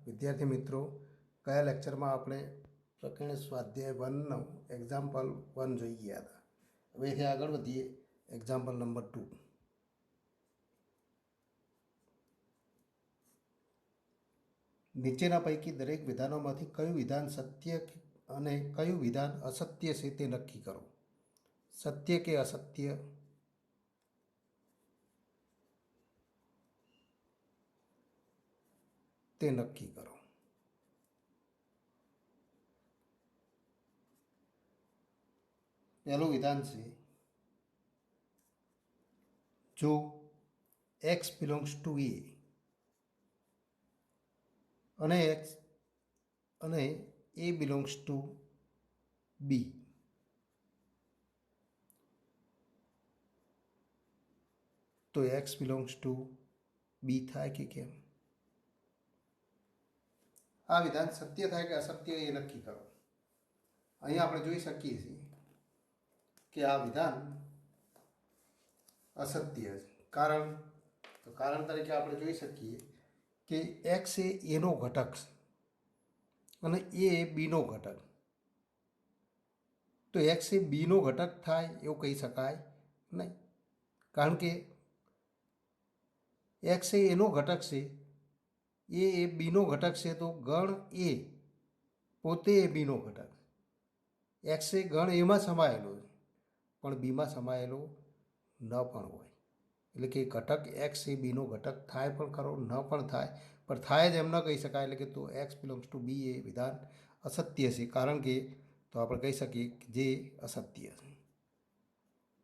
વિદ્યાર્થી મિત્રો, કયા લેક્ચરમાં આપણે પ્રકરણ સ્વાધ્યાય 1નું એક્ઝામ્પલ 1 જોઈ ગયા હતા. હવેથી આગળ વધીએ એક્ઝામ્પલ નંબર 2. નીચેના પૈકી દરેક વિધાનોમાંથી કયું વિધાન સત્ય અને કયું વિધાન અસત્ય છે તે નક્કી કરો. સત્ય કે અસત્ય તે નક્કી કરો. પહેલું વિધાન છે, જો x બિલોંગ્સ ટુ a અને a બિલોંગ્સ ટુ b, તો x બિલોંગ્સ ટુ b થાય કે કેમ? આ વિધાન સત્ય થાય કે અસત્ય એ નક્કી કરો. અહીંયા આપણે જોઈ શકીએ છીએ કે આ વિધાન અસત્ય છે. કારણ તરીકે આપણે જોઈ શકીએ કે એક્સ એ એનો ઘટક છે અને એ બીનો ઘટક. તો એક્સ એ બીનો ઘટક થાય એવું કહી શકાય નહીં, કારણ કે એક્સ એ એનો ઘટક છે, એ બીનો ઘટક છે, તો ગણ એ પોતે એ બીનો ઘટક. એક્સ એ ગણ એમાં સમાયેલો છે પણ બીમાં સમાયેલો ન પણ હોય. એટલે કે ઘટક એક્સ એ બીનો ઘટક થાય પણ ખરો, ન પણ થાય, પણ થાય જ એમ ન કહી શકાય. એટલે કે તો એક્સ બિલોંગ્સ ટુ બી એ વિધાન અસત્ય છે, કારણ કે તો આપણે કહી શકીએ કે જે અસત્ય છે.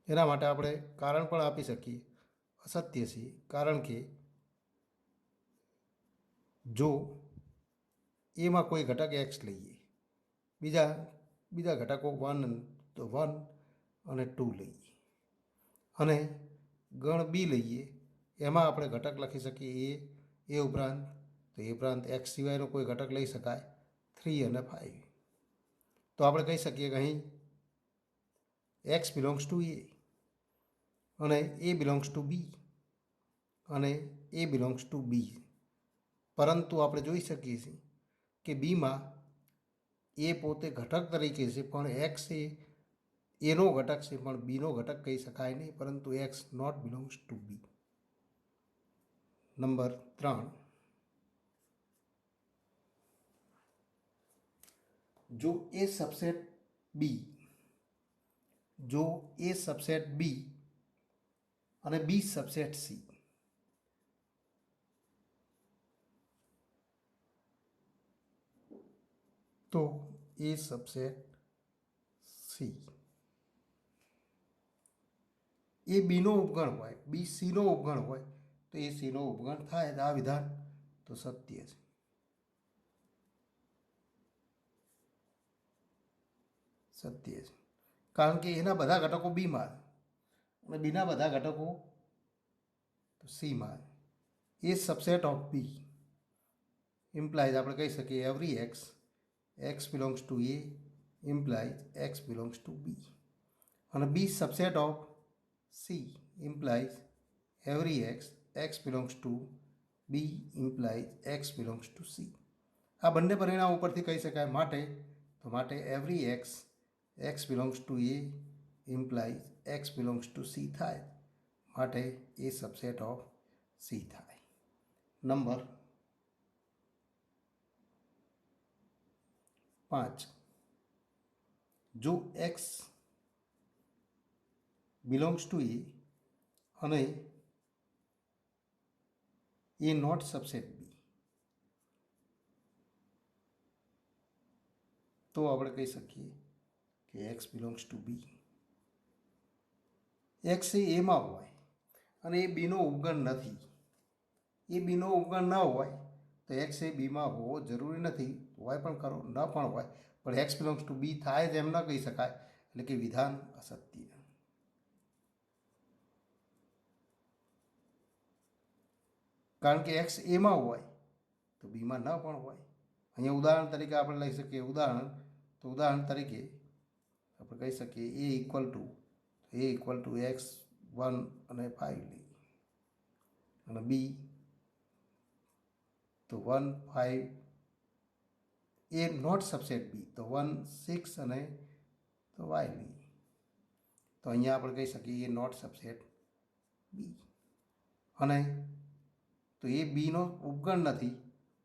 એના માટે આપણે કારણ પણ આપી શકીએ અસત્ય છે, કારણ કે જો એમાં કોઈ ઘટક એક્સ લઈએ, બીજા ઘટકો 1 તો 1 અને 2 લઈએ, અને ગણ બી લઈએ, એમાં આપણે ઘટક લખી શકીએ એ ઉપરાંત, તો એ ઉપરાંત એક્સ સિવાયનો કોઈ ઘટક લઈ શકાય 3 અને 5. તો આપણે કહી શકીએ કે અહીં એક્સ બિલોંગ્સ ટુ એ અને એ બિલોંગ્સ ટુ બી અને એ બિલોંગ્સ ટુ બી. પરંતુ આપણે જોઈ શકીએ છીએ કે બીમાં એ પોતે ઘટક તરીકે છે, પણ એક્સ એ એનો ઘટક છે પણ બીનો ઘટક કહી શકાય નહીં, પરંતુ x not belongs to B. Number 3, જો એ સબસેટ બી અને બી સબસેટ સી, તો એ સબસેટ સી એ બીનો ઉપગણ હોય, બી સીનો ઉપગણ હોય, તો એ સીનો ઉપગણ થાય. આ વિધાન તો સત્ય છે. કારણ કે એના બધા ઘટકો બીમાં અને બીના બધા ઘટકો સીમાં. A subset of B implies, આપણે કહી શકીએ every x belongs to A implies x belongs to B. અને B subset of C implies every x belongs to B implies x belongs to C. આ બંને પરિણામ ઉપરથી કહી શકાય. માટે every x belongs to A implies x belongs to C થાય. માટે એ સબસેટ ઓફ સી થાય. નંબર 5, જો એક્સ બિલોંગ્સ ટુ એ અને એ નોટ સબસેટ બી, તો આપણે કહી શકીએ કે x belongs to B. X એ એમાં હોય અને એ બીનો ઉપગણ નથી. એ બીનો ઉપગણ ન હોય તો એક્સ એ બીમાં હોવો જરૂરી નથી, હોય પણ ખરો, ન પણ હોય, પણ એક્સ બિલોંગ્સ ટુ બી થાય જ એમ ન કહી શકાય. એટલે કે વિધાન અસત્ય. કારણ કે એક્સ એમાં હોય તો બીમાં ન પણ હોય. અહીંયા ઉદાહરણ તરીકે આપણે લઈ શકીએ. ઉદાહરણ તરીકે આપણે કહી શકીએ એ ઇક્વલ ટુ એક્સ 1 અને 5 લઈએ, અને બી તો 1 5 એ નોટ સબસેટ બી, તો 1 6 અને તો વાય બી, તો અહીંયા આપણે કહી શકીએ એ નોટ સબસેટ બી. અને તો એ બીનો ઉપગણ નથી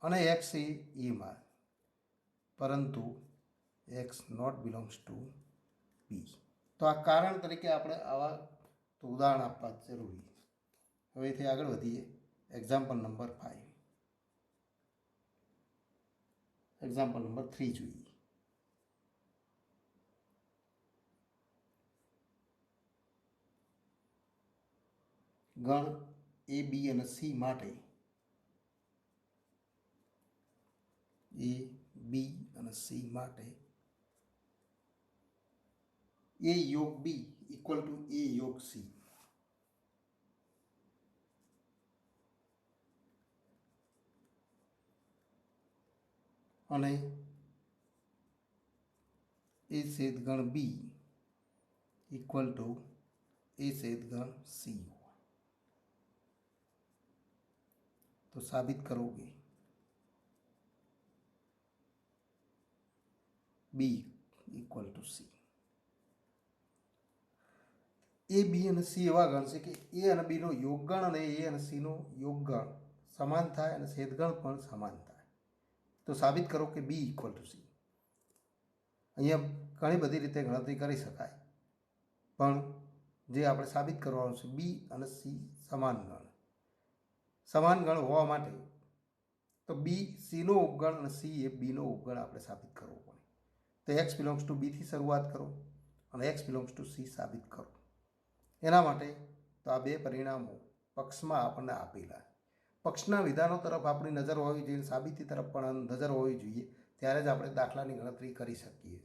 અને એક્સ એ એમાં, પરંતુ એક્સ નોટ બિલોંગ્સ ટુ બી. તો આ કારણ તરીકે આપણે આવા તો ઉદાહરણ આપવા જરૂરી. હવેથી આગળ વધીએ. Example number 5. એક્ઝામ્પલ નંબર 3 જોઈએ. ગણ એ બી અને સી માટે એ બી અને સી માટે એ યોગ બી ઇક્વલ ટુ એ યોગ સી. અને એ છેદગણ બી ઇક્વલ ટુ એ છેદગણ સી. तो साबित करोगे B equal to C. A B અને સી એવા ગણ છે કે એ અને બીનો યોગગણ અને એ અને સીનો યોગગણ સમાન થાય અને છેદગણ પણ સમાન થાય. તો સાબિત કરો કે બી ઇક્વલ ટુ સી. અહીંયા ઘણી બધી રીતે ગણતરી કરી શકાય, પણ જે આપણે સાબિત કરવાનું છે બી અને સી સમાન ગણ. સમાન ગણ હોવા માટે તો બી સીનો ઉપગણ અને સી એ બીનો ઉપગણ આપણે સાબિત કરવો પડે. તો એક્સ બિલોંગ્સ ટુ બીથી શરૂઆત કરો અને એક્સ બિલોંગ્સ ટુ સી સાબિત કરો. એના માટે તો આ બે પરિણામો પક્ષમાં આપણને આપેલા. પક્ષના વિધાનો તરફ આપણી નજર હોવી જોઈએ, સાબિતી તરફ પણ નજર હોવી જોઈએ, ત્યારે જ આપણે દાખલાની ગણતરી કરી શકીએ.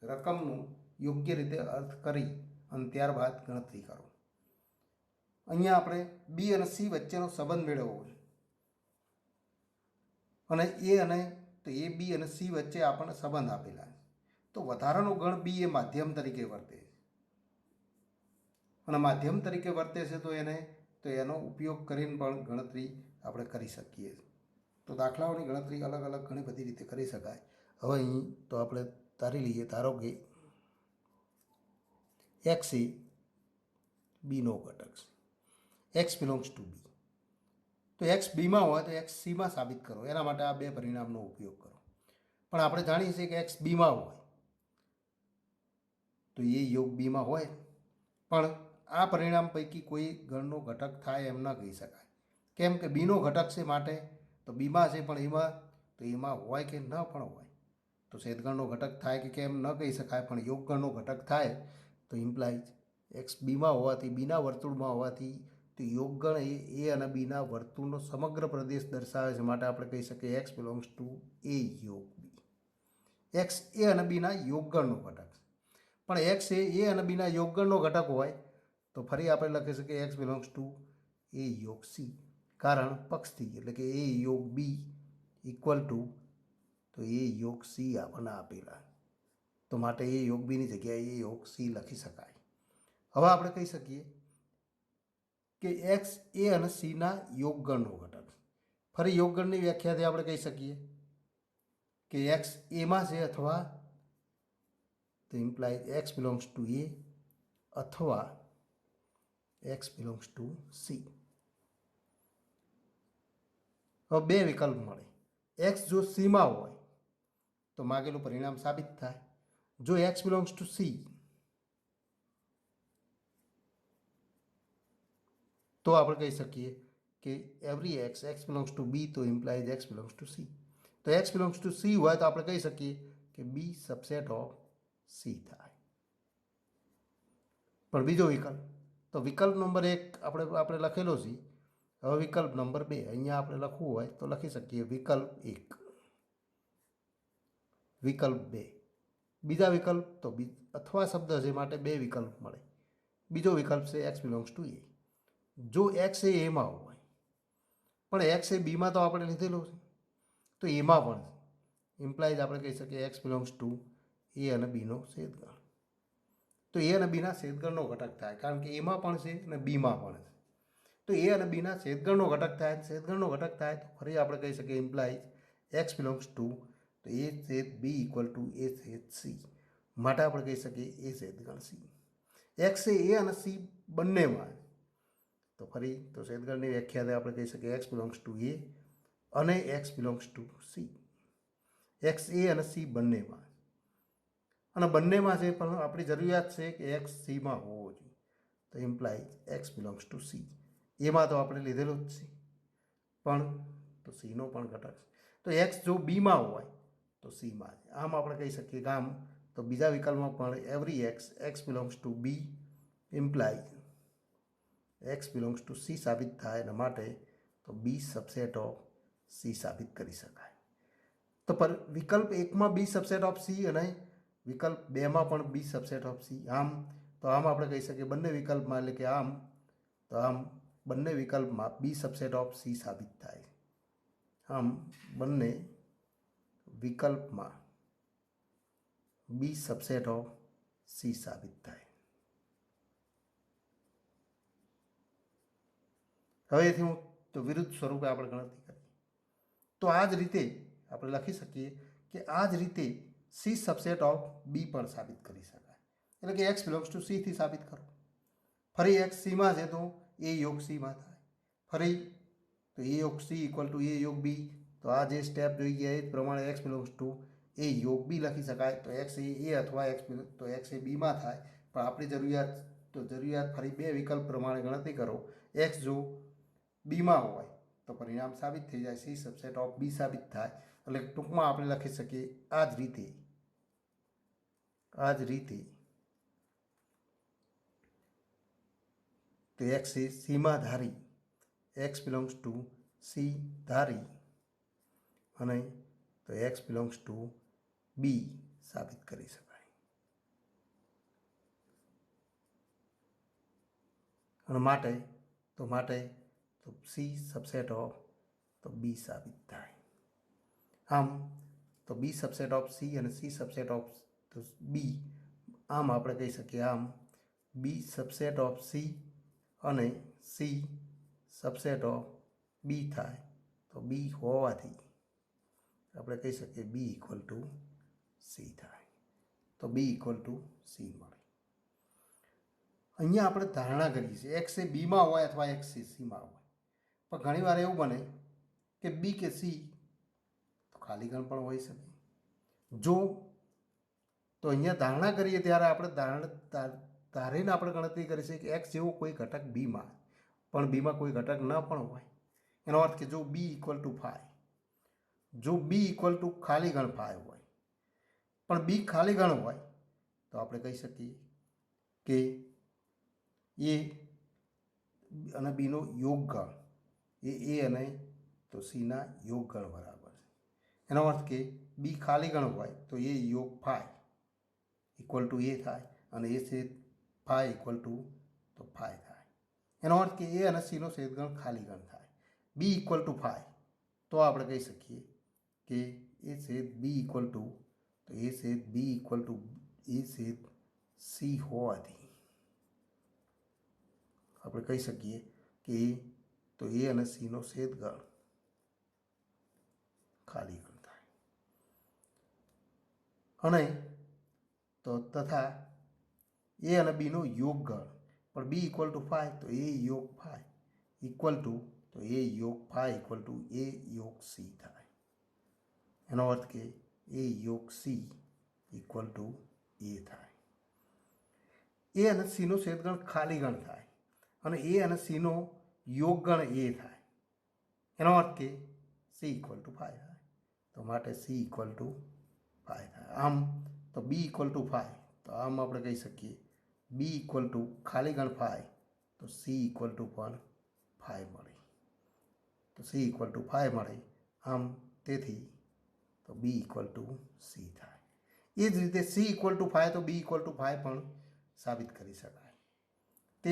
રકમનું યોગ્ય રીતે અર્થ કરી અને ત્યારબાદ ગણતરી કરો. અહીંયા આપણે બી અને સી વચ્ચેનો સંબંધ મેળવવો છે. અને એ અને તો એ બી અને સી વચ્ચે આપણને સંબંધ આપેલા છે. તો વધારાનો ગણ બી એ માધ્યમ તરીકે વર્તે છે અને માધ્યમ તરીકે વર્તે છે તો એનો ઉપયોગ કરીને પણ ગણતરી આપણે કરી શકીએ. તો દાખલાઓની ગણતરી અલગ અલગ ઘણી બધી રીતે કરી શકાય. હવે અહીં તો આપણે ધારી લઈએ, ધારો કે એક્સ એ બીનો ઘટક છે, એક્સ બિલોંગ્સ ટુ બી. તો એક્સ બીમાં હોય તો એક્સ સીમાં સાબિત કરો. એના માટે આ બે પરિણામનો ઉપયોગ કરો. પણ આપણે જાણીએ છીએ કે એક્સ બીમાં હોય તો એ યોગ બીમાં હોય, પણ આ પરિણામ પૈકી કોઈ ગણનો ઘટક થાય એમ ન કહી શકાય. કેમ કે બીનો ઘટક છે માટે તો બીમાં છે, પણ એમાં હોય કે ન પણ હોય. તો છેદગણનો ઘટક થાય કે કેમ ન કહી શકાય, પણ યોગગણનો ઘટક થાય તો ઇમ્પ્લાઇઝ એક્સ બીમાં હોવાથી, બીના વર્તુળમાં હોવાથી તો યોગગણ એ અને બીના વર્તુળનો સમગ્ર પ્રદેશ દર્શાવે છે. માટે આપણે કહી શકીએ એક્સ બિલોંગ્સ ટુ એ યોગ બી. એક્સ એ અને બીના યોગગણનો ઘટક છે, પણ એક્સ એ અને બીના યોગગણનો ઘટક હોય તો ફરી આપણે લખી શકીએ એક્સ બિલોંગ્સ ટુ એ યોગ સી. કારણ પક્ષથી, એટલે કે એ યોગ બી ઇક્વલ ટુ તો એ યોગ સી આપણને આપેલા. તો માટે એ યોગ બીની જગ્યાએ એ યોગ સી લખી શકાય. હવે આપણે કહી શકીએ કે એક્સ એ અને સીના યોગગણનો ઘટક. ફરી યોગગણની વ્યાખ્યાથી આપણે કહી શકીએ કે એક્સ એમાં છે અથવા તો ઇમ્પ્લાઇઝ એક્સ બિલોંગ્સ ટુ એ અથવા એક્સ બિલોંગ્સ ટુ સી. હવે બે વિકલ્પ મળે. એક્સ જો સીમાં હોય તો માગેલું પરિણામ સાબિત થાય. જો એક્સ બિલોંગ્સ ટુ સી તો આપણે કહી શકીએ કે એવરી એક્સ બિલોંગ્સ ટુ બી, તો implies x belongs to C. તો એક્સ બિલોંગ્સ ટુ સી હોય તો આપણે કહી શકીએ કે બી સબસેટ ઓફ સી થાય. પણ બીજો વિકલ્પ, તો વિકલ્પ નંબર 1 આપણે લખેલો છે. હવે વિકલ્પ નંબર 2 અહીંયા આપણે લખવું હોય તો લખી શકીએ વિકલ્પ 1, વિકલ્પ 2. બીજા વિકલ્પ તો અથવા શબ્દ છે માટે બે વિકલ્પ મળે. બીજો વિકલ્પ છે એક્સ બિલોંગ્સ ટુ એ. જો એક્સ એ એમાં હોય, પણ એક્સ એ બીમાં તો આપણે લીધેલો છે તો એમાં પણ ઇમ્પ્લાઇઝ આપણે કહી શકીએ એક્સ બિલોંગ્સ ટુ એ અને બીનો છેદગણ. તો એ અને બીના છેદગણનો ઘટક થાય, કારણ કે એમાં પણ છે અને બીમાં પણ છે. તો એ અને બીના છેદગણનો ઘટક થાય, છેદગણનો ઘટક થાય તો ફરી આપણે કહી શકીએ ઇમ્પ્લાઇઝ એક્સ બિલોંગ્સ ટુ તો એ છેદ બી ઇક્વલ ટુ એ છેદ સી માટે આપણે કહી શકીએ એ છેદગણ સી. એક્સ એ અને સી બંનેમાં, તો ફરી તો છેદગણની વ્યાખ્યા આપણે કહી શકીએ એક્સ બિલોંગ્સ ટુ એ અને x belongs to C. X A અને સી બંનેમાં, અને બંનેમાં છે પણ આપણી જરૂરિયાત છે કે એક્સ સીમાં હોવો જોઈએ, તો implies x belongs to C. એમાં તો આપણે લીધેલું જ છે પણ તો સીનો પણ ઘટક છે, તો એક્સ જો બીમાં હોય તો સીમાં છે. આમ આપણે કહી શકીએ કે આમ તો બીજા વિકલ્પમાં પણ every x belongs to B implies x belongs to C સાબિત થાય એના માટે તો બી સબસેટ ઓફ સી સાબિત કરી શકાય. તો પર વિકલ્પ એકમાં બી સબસેટ ઓફ સી અને વિકલ્પ બેમાં પણ બી સબસેટ ઓફ સી. આમ તો આમ આપણે કહી શકીએ બંને વિકલ્પમાં, એટલે કે આમ તો આમ બંને વિકલ્પમાં બી સબસેટ ઓફ સી સાબિત થાય. આમ બંને વિકલ્પમાં બી સબસેટ ઓફ સી સાબિત થાય. હવેથી હું તો વિરુદ્ધ સ્વરૂપે આપણે ગણતરી કરીએ તો આ જ રીતે આપણે લખી શકીએ કે આ જ રીતે સી સબસેટ ઓફ બી પણ સાબિત કરી શકાય. એટલે કે એક્સ બિલોંગ્સ ટુ સીથી સાબિત કરો. ફરી એક્સ સીમાં છે તો એ યોગ સીમાં થાય. ફરી તો એ યોગ સી ઇક્વલ ટુ એ યોગ બી, તો આ જે સ્ટેપ જોઈ ગયા એ જ પ્રમાણે એક્સ બિલોંગ્સ ટુ એ યોગ બી લખી શકાય. તો એક્સ એ અથવા એક્સ એ બીમાં થાય, પણ આપણી જરૂરિયાત ફરી બે વિકલ્પ પ્રમાણે ગણતરી કરો. એક્સ જો બીમાં હોય તો પરિણામ સાબિત થઈ જાય, સી સબસેટ ઓફ બી સાબિત થાય. એટલે ટૂંકમાં આપણે લખી શકીએ આ જ રીતે તો એક્સ એ સીમાં ધારી એક્સ બિલોંગ્સ ટુ સી ધારી અને તો એક્સ બિલોંગ્સ ટુ બી સાબિત કરી શકાય. અને માટે તો સી સબસેટ ઓફ તો બી સાબિત થાય. આમ તો બી સબસેટ ઓફ સી અને સી સબસેટ ઓફ બી, આમ આપણે કહી શકીએ આમ બી સબસેટ ઓફ સી અને સી સબસેટ ઓફ બી થાય. તો બી હોવાથી આપણે કહી શકીએ બી ઇક્વલ ટુ સી થાય. તો બી ઇક્વલ ટુ સી મળે. અહીંયા આપણે ધારણા કરીએ છીએ એક્સ એ બીમાં હોય અથવા એક્સ એ સીમાં હોય, પણ ઘણીવાર એવું બને કે બી કે સી તો ખાલી ગણ પણ હોઈ શકે. જો તો અહીંયા ધારણા કરીએ ત્યારે આપણે ધારીને આપણે ગણતરી કરી છે કે એક્સ જેવો કોઈ ઘટક બીમાં, પણ બીમાં કોઈ ઘટક ન પણ હોય. એનો અર્થ કે જો બી ઇક્વલ ટુ 5, જો બી ઇક્વલ ટુ ખાલી ગણ 5 હોય, પણ બી ખાલી ગણ હોય તો આપણે કહી શકીએ કે એ અને બીનો યોગ ગણ એ અને તો સીના યોગ ગણ બરાબર છે. એનો અર્થ કે બી ખાલી ગણ હોય તો એ યોગ 5 ઇક્વલ ટુ એ થાય અને એ છે 5 ઇક્વલ ટુ તો 5 થાય. એનો અર્થ કે એ અને સીનો છેદગણ ખાલી ગણ થાય. બી ઇક્વલ ટુ 5 તો આપણે કહી શકીએ કે એ છેદ બી ઇક્વલ ટુ તો એ છેદ બી ઇક્વલ ટુ એ છેદ સી હોવાથી આપણે કહી શકીએ કે તો એ અને સીનો છેદગણ ખાલી ગણ થાય. અને તો તથા એ અને બીનો યોગ ગણ, પણ બી ઇક્વલ ટુ 5 તો એ યોગ 5 ઇક્વલ ટુ તો એ યોગ 5 ઇક્વલ ટુ એ યોગ સી થાય. એનો અર્થ કે એ યોગ સી ઇક્વલ ટુ એ થાય. એ અને સીનો છેદગણ ખાલી ગણ થાય અને એ અને સીનો યોગ ગણ એ થાય. એનો અર્થ કે સી ઇક્વલ ટુ 5 થાય. તો માટે સી ઇક્વલ ટુ 5 થાય. આમ તો બી ઇક્વલ ટુ 5, તો આમ આપણે કહી શકીએ બી ઇક્વલ ટુ ખાલી ગણ 5 તો સી ઇક્વલ ટુ પણ 5 મળે. તો સી ઇક્વલ ટુ 5 મળે. આમ તેથી તો બી ઇક્વલ ટુ સી થાય. એ જ રીતે સી ઇક્વલ ટુ 5 તો બી ઇક્વલ ટુ 5 પણ સાબિત કરી શકાય. તે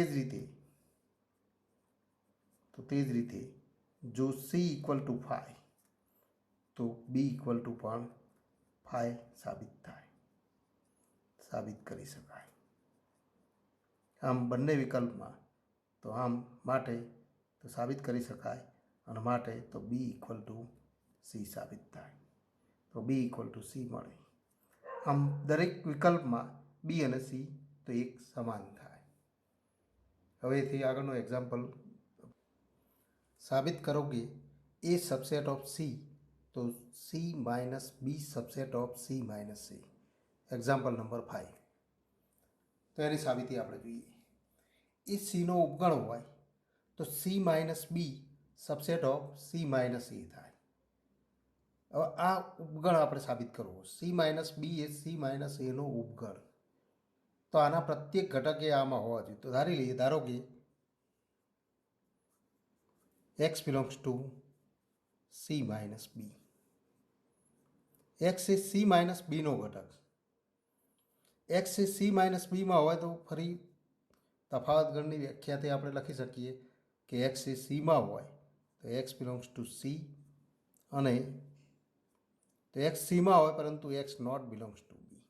જ રીતે જો સી ઇક્વલ ટુ 5 તો બી ઇક્વલ ટુ પણ 5 સાબિત કરી શકાય. આમ બંને વિકલ્પમાં તો આમ માટે તો સાબિત કરી શકાય અને માટે તો બી ઇક્વલ ટુ સી સાબિત થાય. તો તો બી ઇક્વલ ટુ સી મળે. આમ દરેક વિકલ્પમાં બી અને સી તો એક સમાન થાય. હવેથી આગળનો એક્ઝામ્પલ. સાબિત કરો કે એ સબસેટ ઓફ સી તો C minus B subset of C minus C. Example number 5. તો એની સાબિતી આપણે જોઈએ. એ સીનો ઉપગણ હોય તો C minus B subset of C minus A થાય. હવે આ ઉપગણ આપણે સાબિત કરવો. સી માઇનસ બી એ સી માઇનસ એનો ઉપગણ. તો આના પ્રત્યેક ઘટક એ આમાં હોવા જોઈએ. તો ધારી લઈએ, ધારો કે x belongs to C minus B. X એ સી માઇનસ બીનો ઘટક. એક્સ એ સી માઇનસ બીમાં હોય તો ફરી તફાવત ગણની વ્યાખ્યાથી આપણે લખી શકીએ કે એક્સ એ સીમાં હોય તો એક્સ બિલોંગ્સ ટુ સી, અને તો એક્સ સીમાં હોય પરંતુ x not belongs to B,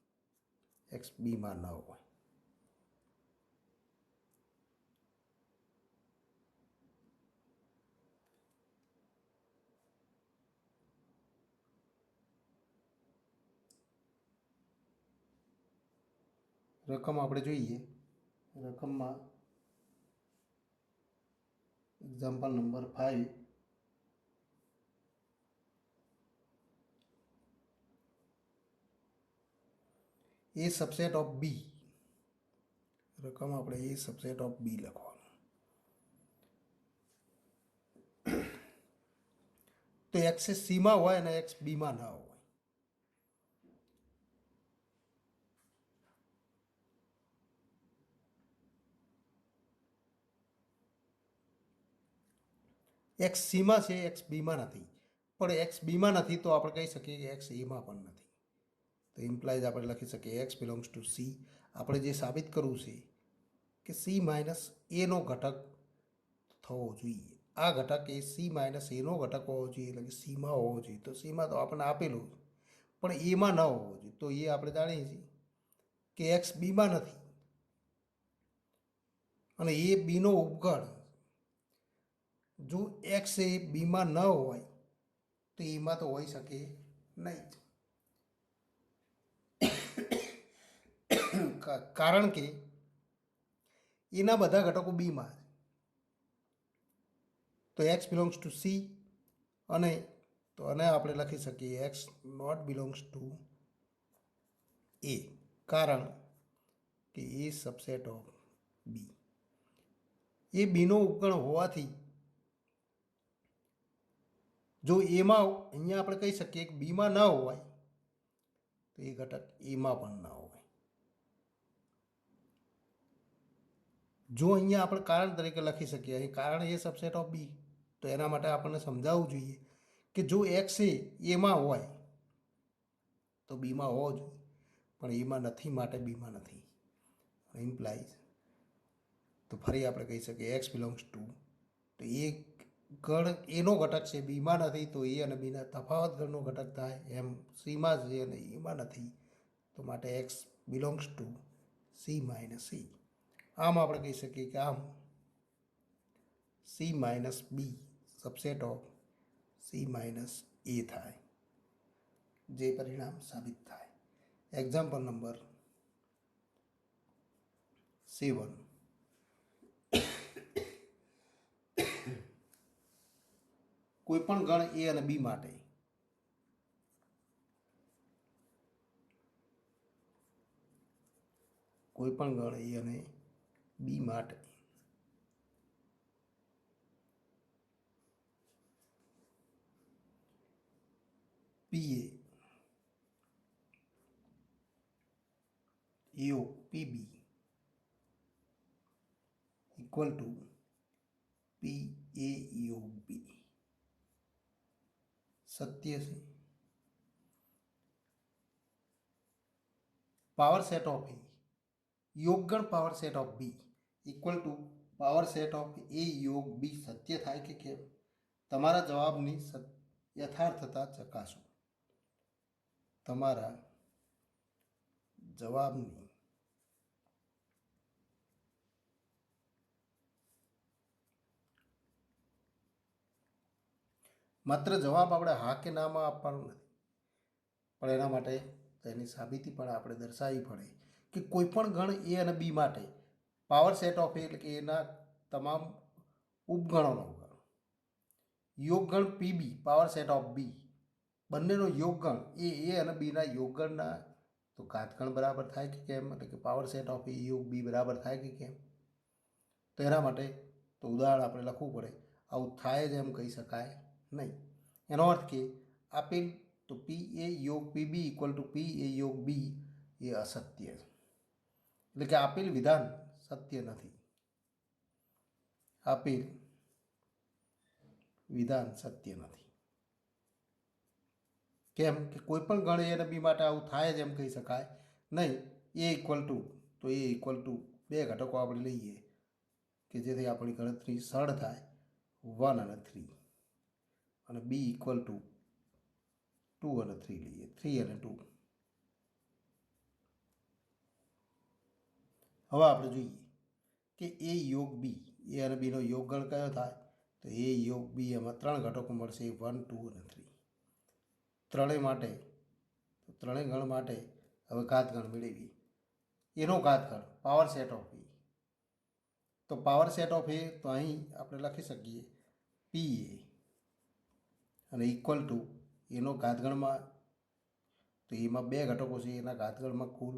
x બીમાં ન હોય. રકમ આપણે જોઈએ. રકમમાં example number 5. A subset of B. રકમ આપણે એ સબસેટ ઓફ બી લખવાનું. તો એક્સ એ સીમાં હોય અને એક્સ બીમાં ના હોય. એક્સ સીમાં છે, એક્સ બીમાં નથી. પણ એક્સ બીમાં નથી તો આપણે કહી શકીએ કે એક્સ એમાં પણ નથી. તો ઇમ્પ્લાઇઝ આપણે લખી શકીએ એક્સ બિલોંગ્સ ટુ સી. આપણે જે સાબિત કરવું છે કે સી માઇનસ એનો ઘટક થવો જોઈએ. આ ઘટક એ સી માઇનસ એનો ઘટક હોવો જોઈએ, એટલે કે સીમાં હોવો જોઈએ. તો સીમાં તો આપણને આપેલું, પણ એમાં ન હોવો જોઈએ. તો એ આપણે જાણીએ છીએ કે એક્સ બીમાં નથી અને એ બીનો ઉપગણ. જો એક્સ એ બીમાં ન હોય તો એમાં તો હોઈ શકે નહીં. કારણ કે એના બધા ઘટકો બીમાં. તો એક્સ બિલોંગ્સ ટુ સી, અને તો આને આપણે લખી શકીએ એક્સ નોટ બિલોંગ્સ ટુ એ, કારણ કે એ સબસેટ ઓફ બી. એ બીનો ઉપગણ હોવાથી જો એમાં, અહીંયા આપણે કહી શકીએ કે બીમાં ન હોય તો એ ઘટક એમાં પણ ન હોય. જો અહીંયા આપણે કારણ તરીકે લખી શકીએ, અહીં કારણ એ સબસેટ ઓફ બી, તો એના માટે આપણને સમજાવવું જોઈએ કે જો એક્સ એ એમાં હોય તો બીમાં હોવો જોઈએ, પણ એમાં નથી માટે બીમાં નથી. ઇમ્પ્લાઇઝ, તો ફરી આપણે કહી શકીએ એક્સ બિલોંગ્સ ટુ, તો એ ગણ એનો ઘટક છે, બીમાં નથી, તો એ અને બીના તફાવત ગણનો ઘટક થાય. એમ સીમાં છે અને એમાં નથી, તો માટે x belongs to C minus C. આમ આપણે કહી શકીએ કે આમ C minus B subset of C minus A થાય, જે પરિણામ સાબિત થાય. Example number 7. કોઈપણ ગણ એ અને બી માટે કોઈપણ ગણ એ અને બી માટે પી એ યોગ P B equal to P A યોગ બી સત્ય છે. પાવર સેટ ઓફ એ યોગગણ power set of B equal to power set of A યોગ બી સત્ય થાય કે કેમ? તમારા જવાબની યથાર્થતા ચકાસો. તમારા જવાબની માત્ર જવાબ આપણે હા કે નામાં આપવાનું નથી. પણ એના માટે તેની સાબિતી પણ આપણે દર્શાવવી પડે કે કોઈપણ ગણ એ અને બી માટે પાવર સેટ ઓફ એ એટલે કે એના તમામ ઉપગણોનો ગણ યોગગણ PB power set of B બંનેનો યોગગણ એ અને બીના યોગગણના તો ઘાતગણ બરાબર થાય કે કેમ, એટલે કે પાવર સેટ ઓફ એ યોગ બી બરાબર થાય કે કેમ. તો એના માટે તો ઉદાહરણ આપણે લખવું પડે. આવું થાય જ એમ કહી શકાય નહીં. એનો અર્થ કે આપેલ તો પી એ યોગ P B equal to P A યોગ બી એ અસત્ય છે, એટલે કે આપેલ વિધાન સત્ય નથી. આપેલ વિધાન સત્ય નથી. કેમ કે કોઈ પણ ગણ એ અને બી માટે આવું થાય જ એમ કહી શકાય નહીં. એ ઇક્વલ ટુ તો એ ઇક્વલ ટુ બે ઘટકો આપણે લઈએ કે જેથી આપણી ગણતરી સરળ થાય, 1 અને 3, અને બી ઇક્વલ ટુ 2 અને 3 લઈએ, 3 અને 2. હવે આપણે જોઈએ કે એ યોગ બી એ અને બીનો યોગગણ કયો થાય, તો એ યોગ બી એમાં 3 ઘટકો મળશે, 1, 2 અને 3. ત્રણેય માટે ત્રણેય ગણ માટે હવે ઘાતગણ મેળવીએ. એનો ઘાતગણ પાવર સેટ ઓફ એ, તો પાવર સેટ ઓફ એ તો અહીં આપણે લખી શકીએ પી એ અને ઇક્વલ ટુ એનો ઘાતગણમાં તો એમાં 2 ઘટકો છે, એના ઘાતગણમાં કુલ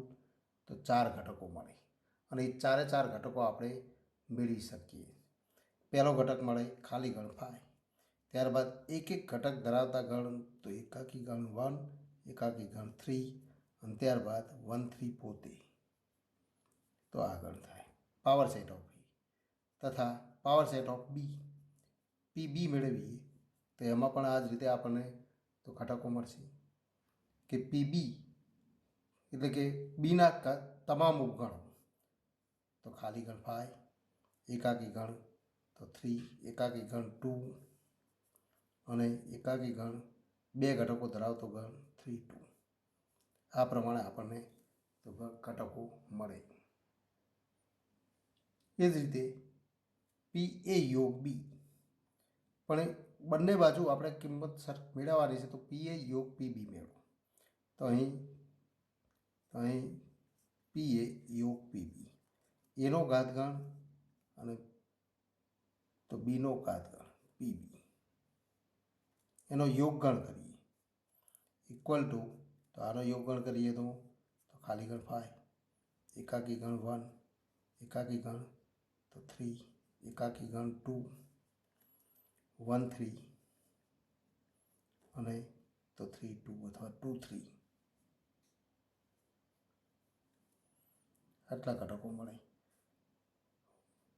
તો 4 ઘટકો મળે અને એ 4 ઘટકો આપણે મેળવી શકીએ. પહેલો ઘટક મળે ખાલી ગણ 5, ત્યારબાદ એક ઘટક ધરાવતા ગણ તો એકાકી ગણ 1, એકાકી ગણ 3 અને ત્યારબાદ 1, 3 પોતે. તો આ ગણ થાય પાવર સેટ ઓફ બી. તથા power set of B P B મેળવીએ તો એમાં પણ આ જ રીતે આપણને તો ઘટકો મળશે કે પી બી એટલે કે બીના તમામ ઉપગણો તો ખાલી ગણ 5, એકાકી ગણ તો 3, એકાકી ગણ 2 અને એકાકી ગણ 2 ઘટકો ધરાવતો ગણ 3, 2. આ પ્રમાણે આપણને તો ઘટકો મળે. એ જ રીતે પી એ યોગ બી પણ બંને બાજુ આપણે કિંમત મેળવવાની છે, તો પી એ યોગ પી બી મેળવો. તો અહીં પી એ યોગ પી બી એનો ઘાતગણ અને તો બીનો ઘાતગણ પી બી એનો યોગગણ કરીએ ઇક્વલ ટુ તો આનો યોગગણ કરીએ તો ખાલી ગણ 5, એકાકી ગણ 1, એકાકી ગણ તો 3, એકાકી ગણ 2, 1, 3 અને તો 3, 2 અથવા 2, 3. આટલા ઘટકો મળે.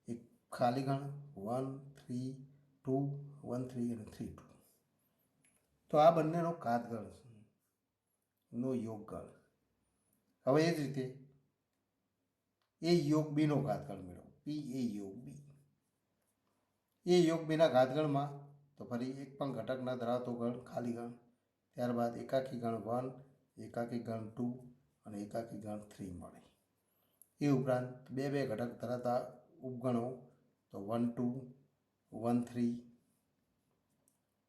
એક ખાલી ગણ 1, 3, 2, 1, 3 અને 3, 2. તો આ બંનેનો ઘાતગણ નો યોગગણ. હવે એ જ રીતે એ યોગ બીનો ઘાતગણ મેળવો, પી એ યોગ બી. એ યોગ બીના ઘાતગણમાં તો ફરી એક પણ ઘટક ન ધરાવતો ગણ ખાલી ગણ, ત્યારબાદ એકાકી ગણ 1, એકાકી ગણ 2 અને એકાકી ગણ 3 મળે. એ ઉપરાંત 2 ઘટક ધરાવતા ઉપગણો તો 1, 2, 1, 3,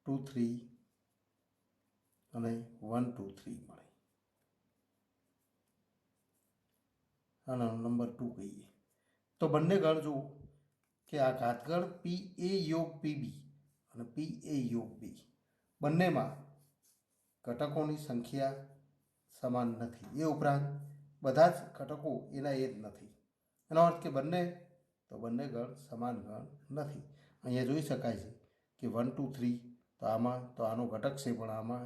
2, 3 અને 1, 2, 3 મળે. આનો નંબર 2 કહીએ. તો બંને ગણ જુઓ કે આ ઘાતગણ પી એ યોગ પી બી અને પી એ યોગ બી બંનેમાં ઘટકોની સંખ્યા સમાન નથી. એ ઉપરાંત બધા જ ઘટકો એના એ જ નથી. એનો અર્થ કે બંને ગણ સમાન ગણ નથી. અહીંયા જોઈ શકાય છે કે 1, 2, 3 તો આમાં તો આનો ઘટક છે, પણ આમાં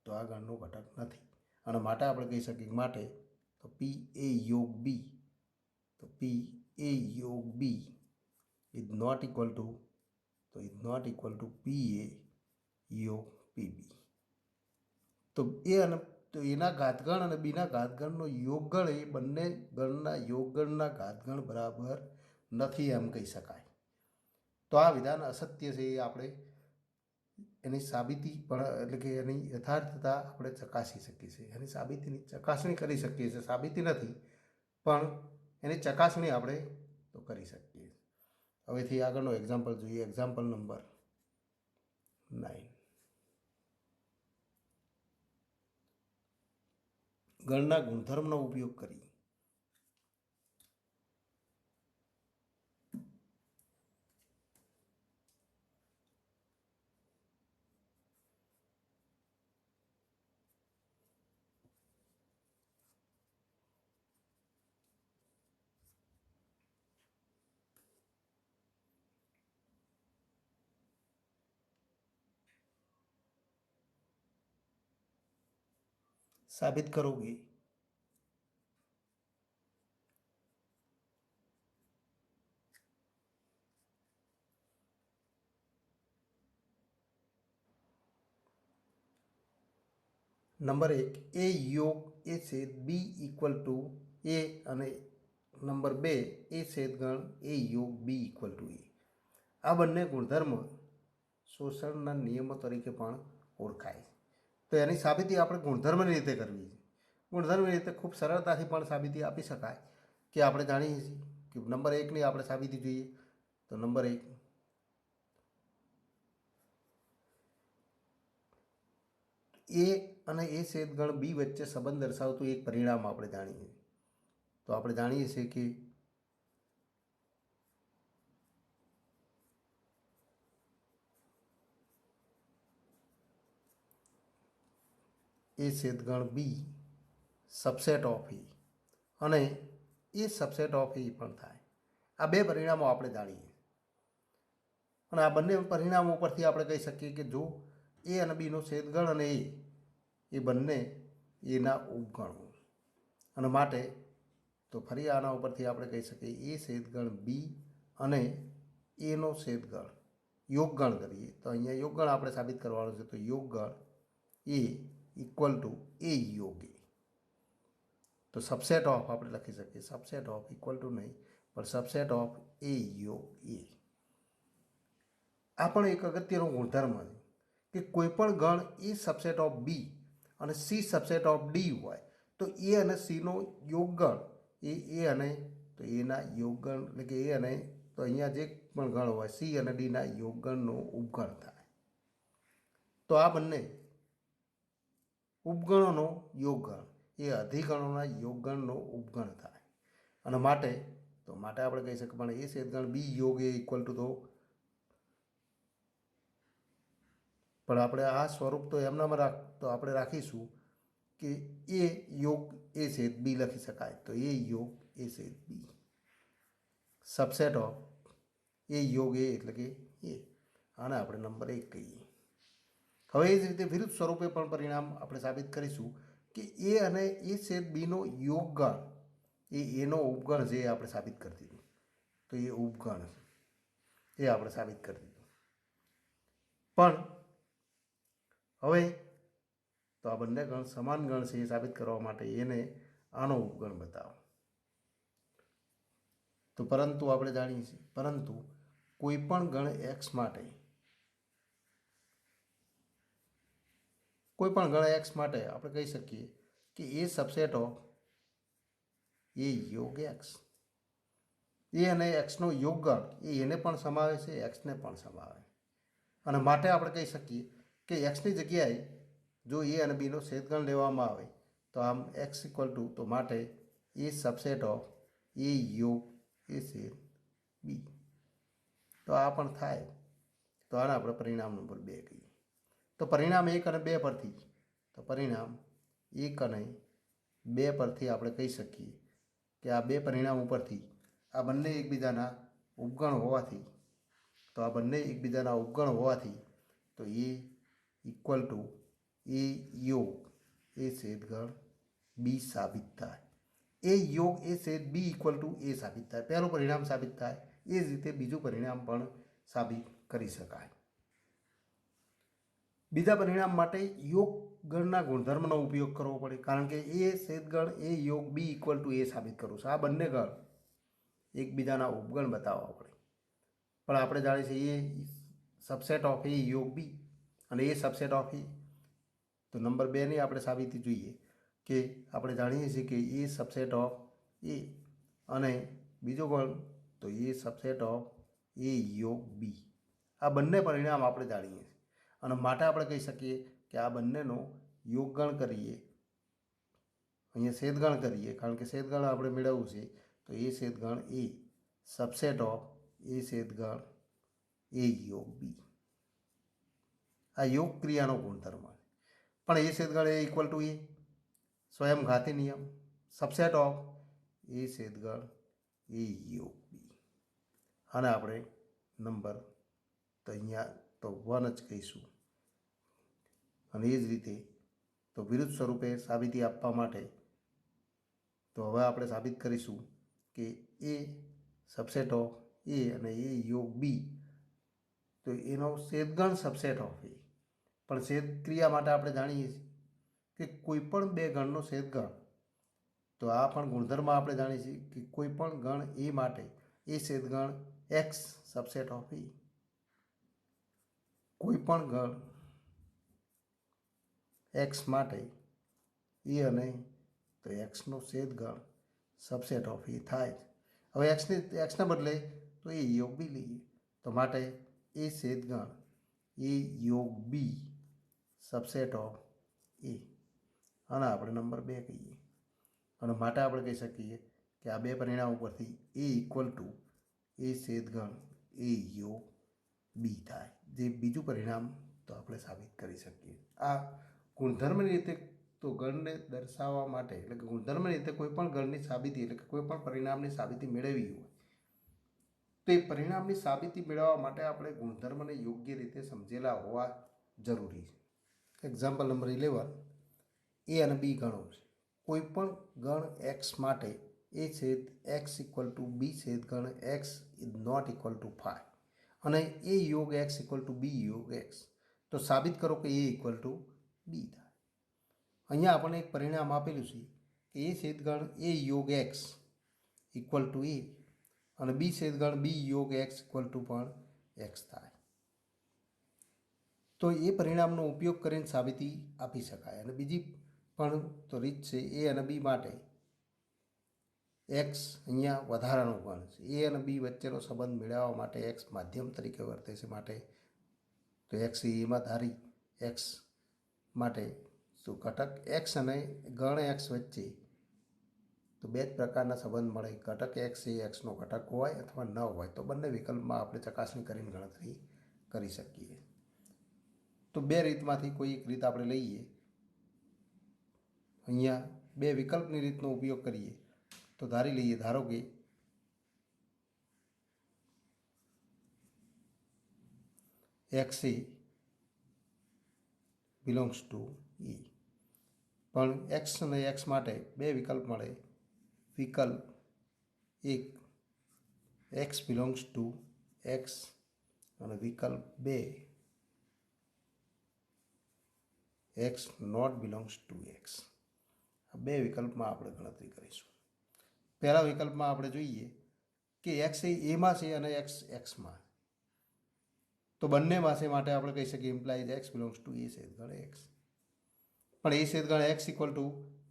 તો આ ગણનો ઘટક નથી. અને માટે આપણે કહી શકીએ માટે તો પી એ યોગ બી તો પી એ યોગ B is not equal to P A યોગ પી બી. તો એ અને તો એના ઘાતગણ અને બીના ઘાતગણનો યોગગણ એ બંને ગણના યોગગણના ઘાતગણ બરાબર નથી એમ કહી શકાય. તો આ વિધાન અસત્ય છે. એ આપણે એની સાબિતી પણ એટલે કે એની યથાર્થતા આપણે ચકાસી શકીએ છીએ. એની સાબિતીની ચકાસણી કરી શકીએ છીએ. સાબિતી નથી પણ એની ચકાસણી આપણે તો કરી શકીએ. હવેથી આગળનો એક્ઝામ્પલ જોઈએ. Example number 9. ગણના ગુણધર્મનો ઉપયોગ કરી साबित करोगे। नंबर 1 ए योग ए छेद बी इक्वल टू ए અને નંબર 2 એ છેદગણ એ યોગ બી ઇક્વલ ટુ એ। આ બંને ગુણધર્મ શોષણના નિયમો તરીકે પણ ઓળખાય। તો એની સાબિતી આપણે ગુણધર્મની રીતે કરવી છે। ગુણધર્મની રીતે ખૂબ સરળતાથી પણ સાબિતી આપી શકાય કે આપણે જાણીએ છીએ કે નંબર 1ની આપણે સાબિતી જોઈએ તો નંબર 1 એ અને એ છેદગણ બી વચ્ચે સંબંધ દર્શાવતું એક પરિણામ આપણે જાણીએ તો આપણે જાણીએ છીએ કે એ છેદગણ બી સબસેટ ઓફ એ અને એ સબસેટ ઓફ એ પણ થાય। આ બે પરિણામો આપણે જાણીએ અને આ બંને પરિણામો પરથી આપણે કહી શકીએ કે જો એ અને બીનો છેદગણ અને એ બંને એના ઉપગણો અને માટે તો ફરી આના ઉપરથી આપણે કહી શકીએ એ છેદગણ બી અને એનો છેદગણ યોગગણ કરીએ તો અહીંયા યોગગણ આપણે સાબિત કરવાનું છે તો યોગગણ એ ઇક્વલ ટુ એ યોગ એ। તો સબસેટ ઓફ આપણે લખી શકીએ સબસેટ ઓફ ઇક્વલ ટુ નહીં પણ સબસેટ ઓફ એ યોગ એ। આ પણ એક અગત્યનો ગુણધર્મ છે કે કોઈ પણ ગણ એ સબસેટ ઓફ બી અને સી સબસેટ ઓફ ડી હોય તો એ અને સીનો યોગગણ એ અને તો એના યોગગણ એટલે કે એ અને તો અહીંયા જે પણ ગણ હોય સી અને ડીના યોગગણનો ઉપગણ થાય। તો આ બંને ઉપગણોનો યોગગણ એ અધિગણોના યોગગણનો ઉપગણ થાય અને માટે આપણે કહી શકીએ પણ એ છેદગણ બી યોગ એ ઇક્વલ ટુ પણ આપણે આ સ્વરૂપ તો એમનામાં તો આપણે રાખીશું કે એ યોગ એ છેદ બી લખી શકાય તો એ યોગ એ છેદ બી સબસેટ ઓફ એ યોગ એ એટલે કે એ આને આપણે નંબર 1 કહીએ। હવે એ જ રીતે વિરુદ્ધ સ્વરૂપે પણ પરિણામ આપણે સાબિત કરીશું કે એ અને એ છેદ બીનો યોગગણ એનો ઉપગણ છે એ આપણે સાબિત કરી દીધું તો એ ઉપગણ એ આપણે સાબિત કરી દીધું પણ હવે તો આ બંને ગણ સમાન ગણ છે એ સાબિત કરવા માટે એને આનો ઉપગણ બતાવો તો પરંતુ આપણે જાણીએ છીએ પરંતુ કોઈ પણ ગણ એક્સ માટે કોઈ પણ ગણ એક્સ માટે આપણે કહી શકીએ કે એ સબસેટ ઓફ એ યોગ એક્સ એ અને એક્સનો યોગગણ એને પણ સમાવે છે એક્સને પણ સમાવે અને માટે આપણે કહી શકીએ કે એક્સની જગ્યાએ જો એ અને બીનો છેદગણ લેવામાં આવે તો આમ એક્સ ઇક્વલ ટુ તો માટે એ સબસેટ ઓફ એ યોગ એ છેદ બી તો આ પણ થાય તો આને આપણે પરિણામ નંબર 2 કહીએ। તો પરિણામ 1 અને 2 પરથી તો પરિણામ 1 અને 2 પરથી આપણે કહી શકીએ કે આ બે પરિણામ ઉપરથી આ બંને એકબીજાના ઉપગણ હોવાથી તો આ બંને એકબીજાના ઉપગણ હોવાથી તો એ ઇક્વલ ટુ એ યોગ એ છેદગણ બી સાબિત થાય। એ યોગ એ છેદ બી ઇક્વલ ટુ એ સાબિત થાય પહેલું પરિણામ સાબિત થાય એ જ રીતે બીજું પરિણામ પણ સાબિત કરી શકાય। બીજા પરિણામ માટે યોગ ગણના ગુણધર્મનો ઉપયોગ કરવો પડે કારણ કે એ છેદગણ એ યોગ બી ઇક્વલ ટુ એ સાબિત કરવું છે। આ બંને ગણ એકબીજાના ઉપગણ બતાવવા પડે પણ આપણે જાણીએ છીએ એ સબસેટ ઓફ એ યોગ બી અને એ સબસેટ ઓફ એ તો નંબર 2ની આપણે સાબિતી જોઈએ કે આપણે જાણીએ છીએ કે એ સબસેટ ઓફ એ અને બીજો ગણ તો એ સબસેટ ઓફ એ યોગ બી આ બંને પરિણામ આપણે જાણીએ છીએ અને માટે આપણે કહી શકીએ કે આ બંનેનો યોગગણ કરીએ અહીંયા છેદગણ કરીએ, કારણ કે છેદગણ આપણે મેળવવું છે. તો એ છેદગણ એ સબસેટ ઓફ એ છેદગણ એ યોગ બી. આ યોગ ક્રિયાનો ગુણધર્મ. પણ એ છેદગણ એ ઇક્વલ ટુ એ સ્વયંઘાતી નિયમ સબસેટ ઓફ એ છેદગણ એ યોગ બી. આને આપણે નંબર તો અહીંયા તો 1 જ કહીશું. અને એ જ રીતે તો વિરુદ્ધ સ્વરૂપે સાબિતી આપવા માટે તો હવે આપણે સાબિત કરીશું કે એ સબસેટ ઓફ એ અને એ યોગ બી તો એનો છેદગણ સબસેટ ઓફ એ. પણ છેદ ક્રિયા માટે આપણે જાણીએ છીએ કે કોઈ પણ બે ગણનો છેદગણ, તો આ પણ ગુણધર્મ આપણે જાણીએ છીએ કે કોઈ પણ ગણ એ માટે એ છેદગણ એક્સ સબસેટ ઓફ એ. કોઈ પણ ગણ એક્સ માટે એ અને તો એક્સનો છેદગણ સબસેટ ઓફ એ થાય. હવે એક્સને બદલે તો એ યોગ બી લઈએ. તો માટે એ છેદગણ એ યોગ બી સબસેટ ઓફ એ. અને આપણે નંબર 2 કહીએ. અને માટે આપણે કહી શકીએ કે આ બે પરિણામ ઉપરથી એ ઇક્વલ ટુ એ છેદગણ એ યોગ બી થાય. જે બીજું પરિણામ તો આપણે સાબિત કરી શકીએ. આ ગુણધર્મની રીતે તો ગણને દર્શાવવા માટે, એટલે કે ગુણધર્મની રીતે કોઈ પણ ગણની સાબિતી, એટલે કે કોઈ પણ પરિણામની સાબિતી મેળવવી હોય તો એ પરિણામની સાબિતી મેળવવા માટે આપણે ગુણધર્મને યોગ્ય રીતે સમજેલા હોવા જરૂરી છે. એક્ઝામ્પલ નંબર 11, એ અને બી ગણો છે. કોઈ પણ ગણ એક્સ માટે એ છેદ એક્સ ઇક્વલ ટુ બી છેદ ગણ x is not equal to 5 અને એ યોગ એક્સ ઇક્વલ ટુ બી યોગ એક્સ. તો સાબિત કરો કે એ ઇક્વલ ટુ બી થાય. અહીંયા આપણને એક પરિણામ આપેલું છે કે એ છેદગણ એ યોગ એક્સ ઇક્વલ ટુ એ અને બી છેદગણ બી યોગ એક્સ ઇક્વલ ટુ પણ એક્સ થાય. તો એ પરિણામનો ઉપયોગ કરીને સાબિતી આપી શકાય. અને બીજી પણ તો રીત છે એ અને બી માટે એક્સ અહીંયા વધારાનું ગણ છે. એ અને બી વચ્ચેનો સંબંધ મેળવવા માટે એક્સ માધ્યમ તરીકે વર્તે છે. માટે તો એક્સ એમાં ધારી એક્સ માટે શું ઘટક એક્સ અને ગણ એક્સ વચ્ચે તો બે જ પ્રકારના સંબંધ મળે. ઘટક એક્સ એ એક્સનો ઘટક હોય અથવા ન હોય. તો બંને વિકલ્પમાં આપણે ચકાસણી કરીને ગણતરી કરી શકીએ. તો બે રીતમાંથી કોઈ એક રીત આપણે લઈએ. અહીંયા બે વિકલ્પની રીતનો ઉપયોગ કરીએ તો ધારી લઈએ, ધારો કે એક્સ એ બિલોંગ્સ ટુ એ. પણ એક્સ અને એક્સ માટે બે વિકલ્પ મળે. વિકલ્પ એક એક્સ બિલોંગ્સ ટુ એક્સ અને વિકલ્પ 2 x not belongs to x. આ બે વિકલ્પમાં આપણે ગણતરી કરીશું. પહેલા વિકલ્પમાં આપણે જોઈએ કે એક્સ એ એમાં છે અને એક્સ એક્સમાં. તો બંનેમાં છે માટે આપણે કહી શકીએ implies x belongs to A છેદગણ એક્સ. પણ એ છેદગણ એક્સ ઇક્વલ ટુ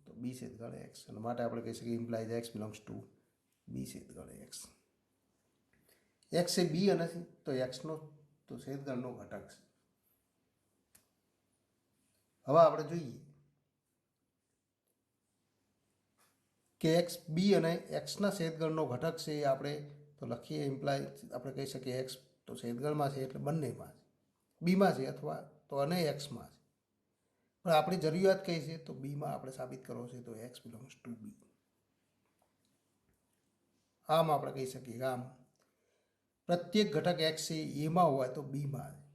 તો બી છેદગણ એક્સ. અને માટે આપણે કહી શકીએ implies x belongs to B છેદગણ એક્સ. એક્સ એ બી અને તો એક્સનો તો છેદગણનો ઘટક છે. હવે આપણે જોઈએ કે એક્સ બી અને એક્સના છેદગણનો ઘટક છે. એ આપણે તો લખીએ ઇમ્પ્લાય, આપણે કહી શકીએ એક્સ તો છેદગણમાં છે એટલે બંનેમાં છે. બીમાં છે અથવા તો અને એક્સમાં છે. પણ આપણી જરૂરિયાત કઈ છે તો બીમાં આપણે સાબિત કરવો છે. તો એક્સ બિલોંગ્સ ટુ બી. આમ આપણે કહી શકીએ કે આમ પ્રત્યેક ઘટક એક્સ એ એમાં હોય તો બીમાં છે.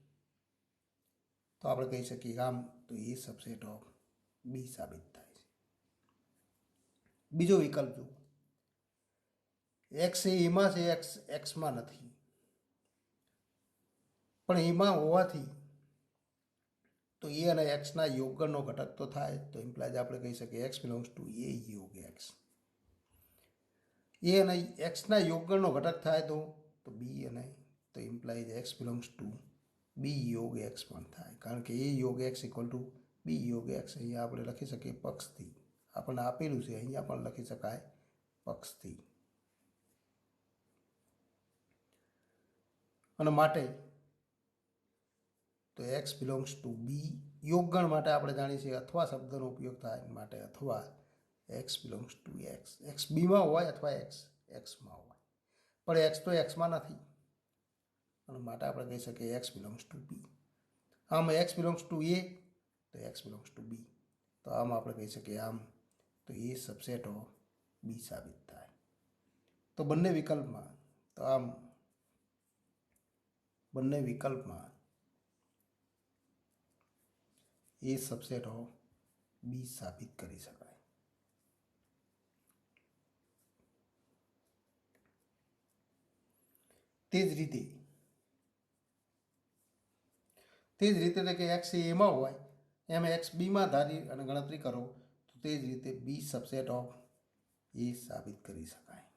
તો આપણે કહી શકીએ આમ તો એ સબસેટ ઓફ બી સાબિત થાય છે. બીજો વિકલ્પ જુઓ, એક્સ એ એમાં છે, એક્સ એક્સમાં નથી. પણ એમાં હોવાથી તો એ અને એક્સના યોગગણનો ઘટક તો થાય. તો ઇમ્પ્લાઇઝ આપણે કહી શકીએ એક્સ બિલોંગ્સ ટુ એ યોગ એક્સ. એ અને એક્સના યોગગણનો ઘટક થાય તો બી અને તો ઇમ્પ્લાઇઝ એક્સ બિલોંગ્સ ટુ બી યોગ એક્સ પણ થાય. કારણ કે એ યોગ એક્સ ઇક્વલ ટુ બી યોગ એક્સ અહીંયા આપણે લખી શકીએ પક્ષથી. આપણને આપેલું છે, અહીંયા પણ લખી શકાય પક્ષથી. અને માટે તો એક્સ બિલોંગ્સ ટુ બી યોગગણ માટે આપણે જાણીએ છીએ અથવા શબ્દનો ઉપયોગ થાય માટે અથવા x belongs to x, x બીમાં હોય અથવા એક્સ એક્સમાં હોય, પણ એક્સ તો એક્સમાં નથી અને માટે આપણે કહી શકીએ એક્સ બિલોંગ્સ ટુ બી. આમ એક્સ બિલોંગ્સ ટુ એ તો એક્સ બિલોંગ્સ ટુ બી, તો આમ આપણે કહી શકીએ આમ તો એ સબસેટ ઓફ બી સાબિત થાય. તો બંને વિકલ્પમાં, તો આમ બંને વિકલ્પમાં એ સબસેટ ઓફ બી સાબિત કરી શકાય. તે જ રીતે એટલે કે એક્સ એમાં હોય એમ એક્સ બીમાં ધારી અને ગણતરી કરો તો તે જ રીતે બી સબસેટ ઓફ એ સાબિત કરી શકાય.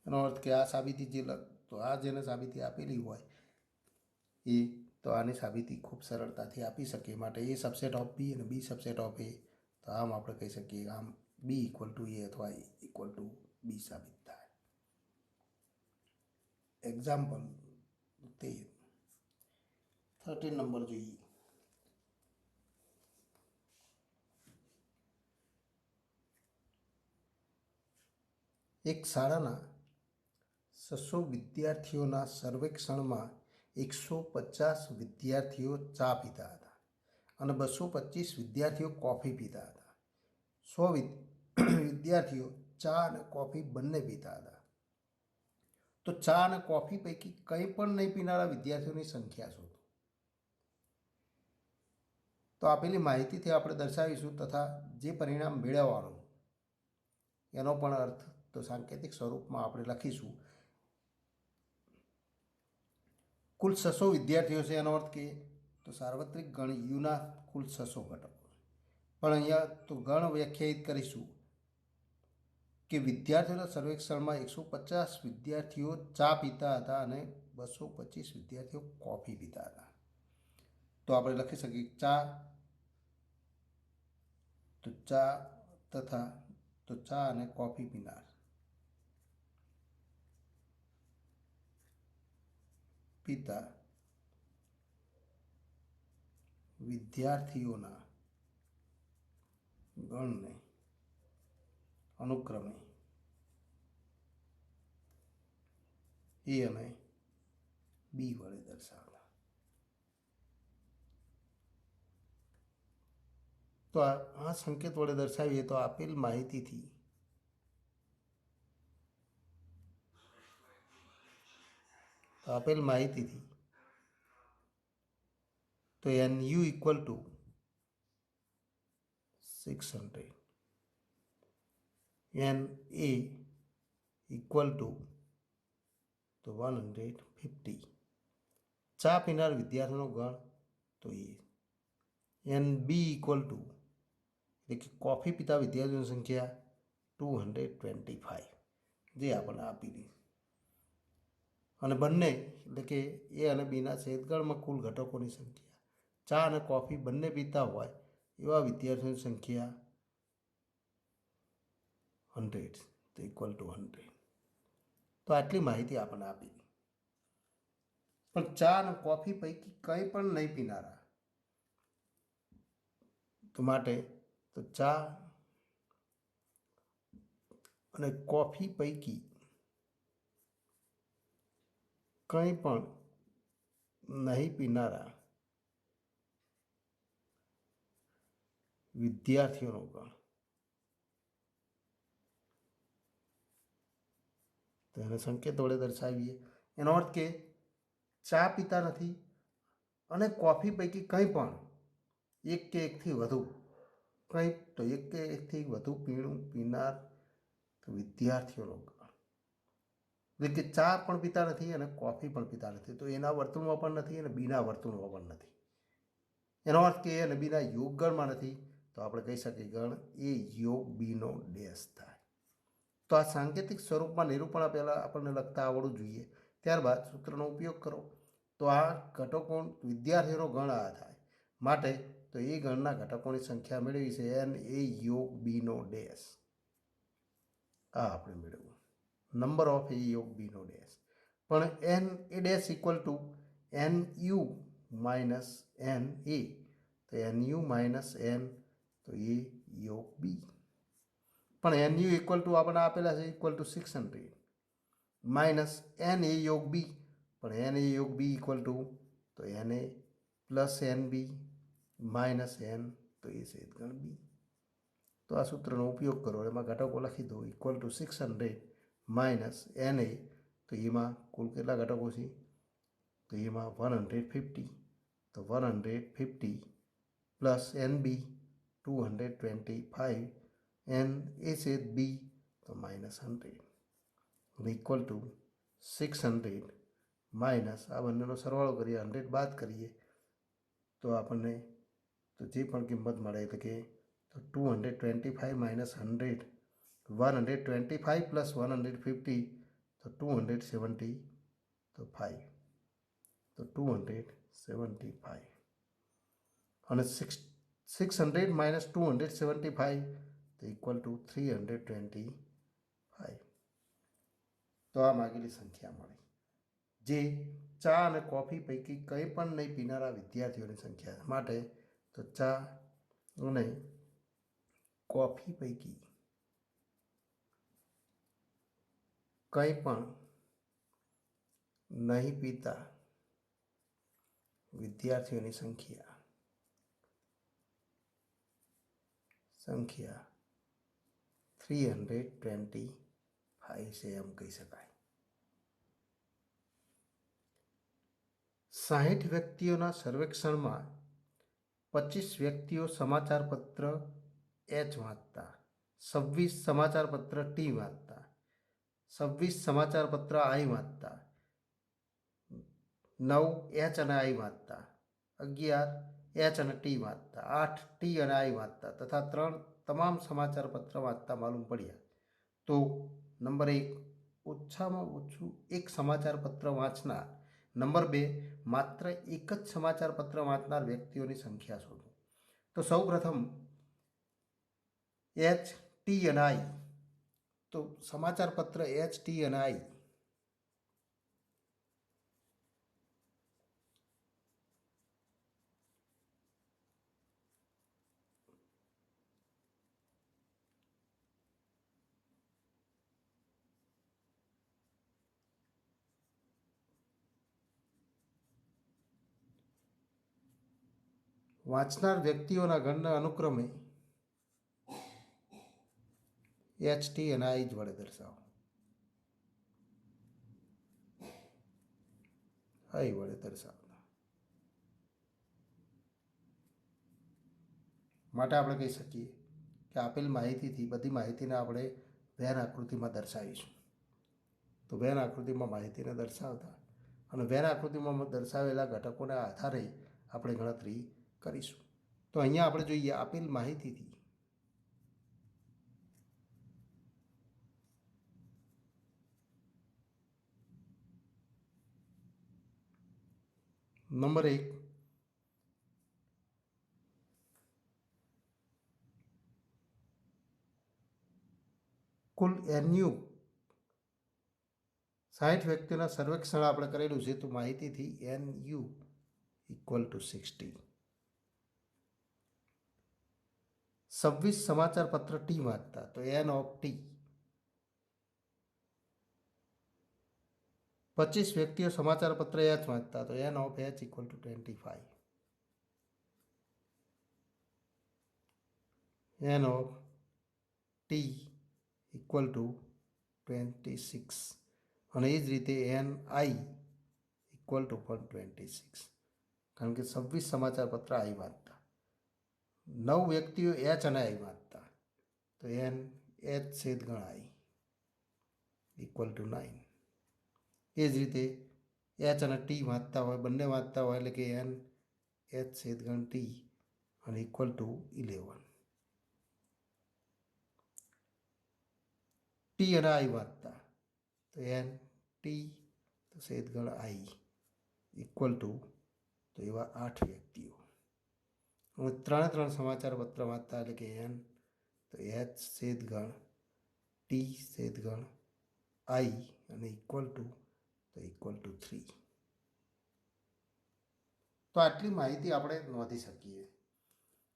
એનો અર્થ કે આ સાબિતી જે તો આ જેને સાબિતી આપેલી હોય એ તો આની સાબિતી ખૂબ સરળતાથી આપી શકે, માટે એ સબસેટ ઓફ બી અને બી સબસેટ ઓફ એ, તો આમ આપણે કહી શકીએ આમ બી ઇક્વલ ટુ એ અથવા એ ઇક્વલ ટુ બી સાબિત થાય. એક્ઝામ્પલ 13 નંબર જોઈએ. એક શાળાના 600 વિદ્યાર્થીઓના સર્વેક્ષણમાં 150 વિદ્યાર્થીઓ ચા પીતા હતા અને 225 વિદ્યાર્થીઓ કોફી પીતા હતા. 100 વિદ્યાર્થીઓ ચા અને કોફી બંને પીતા હતા. તો ચા અને કોફી પૈકી કંઈ પણ નહીં પીનારા વિદ્યાર્થીઓની સંખ્યા શોધો. તો આપેલી માહિતીથી આપણે દર્શાવીશું તથા જે પરિણામ મેળવવાનું એનો પણ અર્થ તો સાંકેતિક સ્વરૂપમાં આપણે લખીશું. કુલ 600 વિદ્યાર્થીઓ છે, એનો અર્થ કે તો સાર્વત્રિક ગણ યુના કુલ 600 ઘટકો, પણ અહીંયા તો ગણ વ્યાખ્યાયિત કરીશું કે વિદ્યાર્થીઓના સર્વેક્ષણમાં 150 વિદ્યાર્થીઓ ચા પીતા હતા અને 225 વિદ્યાર્થીઓ કોફી પીતા હતા. તો આપણે લખી શકીએ ચા તથા તો ચા અને કોફી પીનાર પીતા વિદ્યાર્થીઓના ગણને અનુક્રમે એ અને બી વડે દર્શાવતા. તો આ સંકેત વડે દર્શાવીએ તો આપેલ માહિતીથી તો n U equal to 600, n A equal to તો 150, ચા પીનાર વિદ્યાર્થીનો ગણ તો A, n B equal to એટલે કે કોફી પીતા વિદ્યાર્થીઓની સંખ્યા 225 જે આપણને આપેલી, અને બંને એટલે કે એ અને બીના છેદગણમાં કુલ ઘટકોની સંખ્યા, ચા અને કોફી બંને પીતા હોય એવા વિદ્યાર્થીઓની સંખ્યા 100 તો ઇક્વલ ટુ 100. તો આટલી માહિતી આપણને આપી. પણ ચા અને કોફી પૈકી કંઈ પણ નહીં પીનારા, તો માટે તો ચા અને કોફી પૈકી કંઈ પણ નહીં પીનારા વિદ્યાર્થીઓનો ગણ, તો એને સંકેત વડે દર્શાવીએ. એનો અર્થ કે ચા પીતા નથી અને કોફી પૈકી કંઈ પણ એક કે એકથી વધુ કંઈ તો એક કે એકથી વધુ પીણું પીનાર વિદ્યાર્થીઓનો ગણ, એટલે કે ચા પણ પીતા નથી અને કોફી પણ પીતા નથી, તો એના વર્તુળમાં પણ નથી અને બીના વર્તુળમાં પણ નથી. એનો અર્થ કે એ અને બીના યોગ ગણમાં નથી, તો આપણે કહી શકીએ ગણ એ યોગ બીનો ડેશ થાય. તો આ સાંકેતિક સ્વરૂપમાં નિરૂપણ પહેલાં આપણને લખતા આવડવું જોઈએ, ત્યારબાદ સૂત્રનો ઉપયોગ કરો. તો આ ઘટકો વિદ્યાર્થીઓનો ગણ આ થાય, માટે તો એ ગણના ઘટકોની સંખ્યા મેળવી છે એન એ યોગ બીનો ડેશ, આ આપણે મેળવ્યું નંબર ઓફ એ યોગ બીનો ડેશ. પણ N A dash equal to N U minus N A, તો NU માઇનસ N, તો એ યોગ બી. પણ NU ઇક્વલ ટુ આપણે આપેલા છે ઇક્વલ ટુ 600 માઇનસ N એ યોગ બી, પણ N એ યોગ બી ઇક્વલ ટુ, તો NA plus NB minus N, તો એ છેદગણ બી. તો આ સૂત્રનો ઉપયોગ કરો, એમાં ઘટકો લખી દો ઇક્વલ ટુ 600 માઇનસ NA, તો એમાં કુલ કેટલા ઘટકો છે, તો એમાં 150, તો 150 પ્લસ NB 225, N એ છેદ બી, તો માઇનસ 100 ઇક્વલ ટુ 600 માઇનસ આ બંનેનો સરવાળો કરીએ, 100 બાદ કરીએ તો આપણને તો જે પણ કિંમત મળે એટલે કે તો 225 માઇનસ 100, 125 પ્લસ 150, તો 275, તો 275 અને 600 માઇનસ 275, તો ઇક્વલ ટુ 325. તો આ માગેલી સંખ્યા મળી, જે ચા અને કોફી પૈકી કંઈ પણ નહીં પીનારા વિદ્યાર્થીઓની સંખ્યા માટે. તો ચા અને કોફી પૈકી કંઈ પણ નહીં પીતા વિદ્યાર્થીઓની સંખ્યા 325 છે એમ કહી શકાય. 60 વ્યક્તિઓના સર્વેક્ષણમાં 25 વ્યક્તિઓ સમાચાર પત્ર H વાંચતા, 26 સમાચાર પત્ર T વાંચતા, 26 સમાચાર પત્ર I વાંચતા, 9 H અને I વાંચતા, 11 H અને T વાંચતા, 8 T અને I વાંચતા તથા 3 તમામ સમાચાર પત્ર વાંચતા માલુમ પડ્યા, તો નંબર 1 ઓછામાં ઓછું એક સમાચાર પત્ર વાંચનાર, નંબર 2 માત્ર એક જ સમાચાર પત્ર વાંચનાર વ્યક્તિઓની સંખ્યા શોધો. તો સૌ પ્રથમ H, T અને I, તો સમાચાર પત્ર H, T અને I વાંચનાર વ્યક્તિઓના ગણના અનુક્રમે H, T અને I જ વડે દર્શાવો. I વડે દર્શાવતા માટે આપણે કહી શકીએ કે આપેલ માહિતીથી બધી માહિતીને આપણે વેન આકૃતિમાં દર્શાવીશું. તો વેન આકૃતિમાં માહિતીને દર્શાવતા અને વેન આકૃતિમાં દર્શાવેલા ઘટકોના આધારે આપણે ગણતરી કરીશું. તો અહીંયા આપણે જોઈએ આપેલ માહિતીથી નંબર 1 કુલ NU 60 વ્યક્તિઓના સર્વેક્ષણ આપણે કરેલું છે, તો માહિતીથી NU ઇક્વલ ટુ 60. 26 સમાચાર પત્ર T વાંચતા, તો N ઓફ T. 25 વ્યક્તિઓ સમાચાર પત્ર H વાંચતા, તો N of H equal to 25. N of T equal to 26 અને એ જ રીતે NI ઇક્વલ ટુ પણ 26, કારણ કે 26 સમાચાર પત્ર I વાંચતા, 9 વ્યક્તિઓ H અને I વાંચતા, તો N H છેદગણ I equal to 9. એ જ રીતે H અને T વાંચતા હોય, બંને વાંચતા હોય એટલે કે N H છેદગણ T અને ઇક્વલ ટુ 11. T અને I વાંચતા, તો N T છેદગણ I equal to, તો એવા 8 વ્યક્તિઓ. હવે 3 સમાચાર પત્ર વાંચતા એટલે કે N, તો H છેદગણ T છેદગણ I અને ઇક્વલ ટુ, તો ઇક્વલ ટુ 3. તો આટલી માહિતી આપણે નોંધી શકીએ.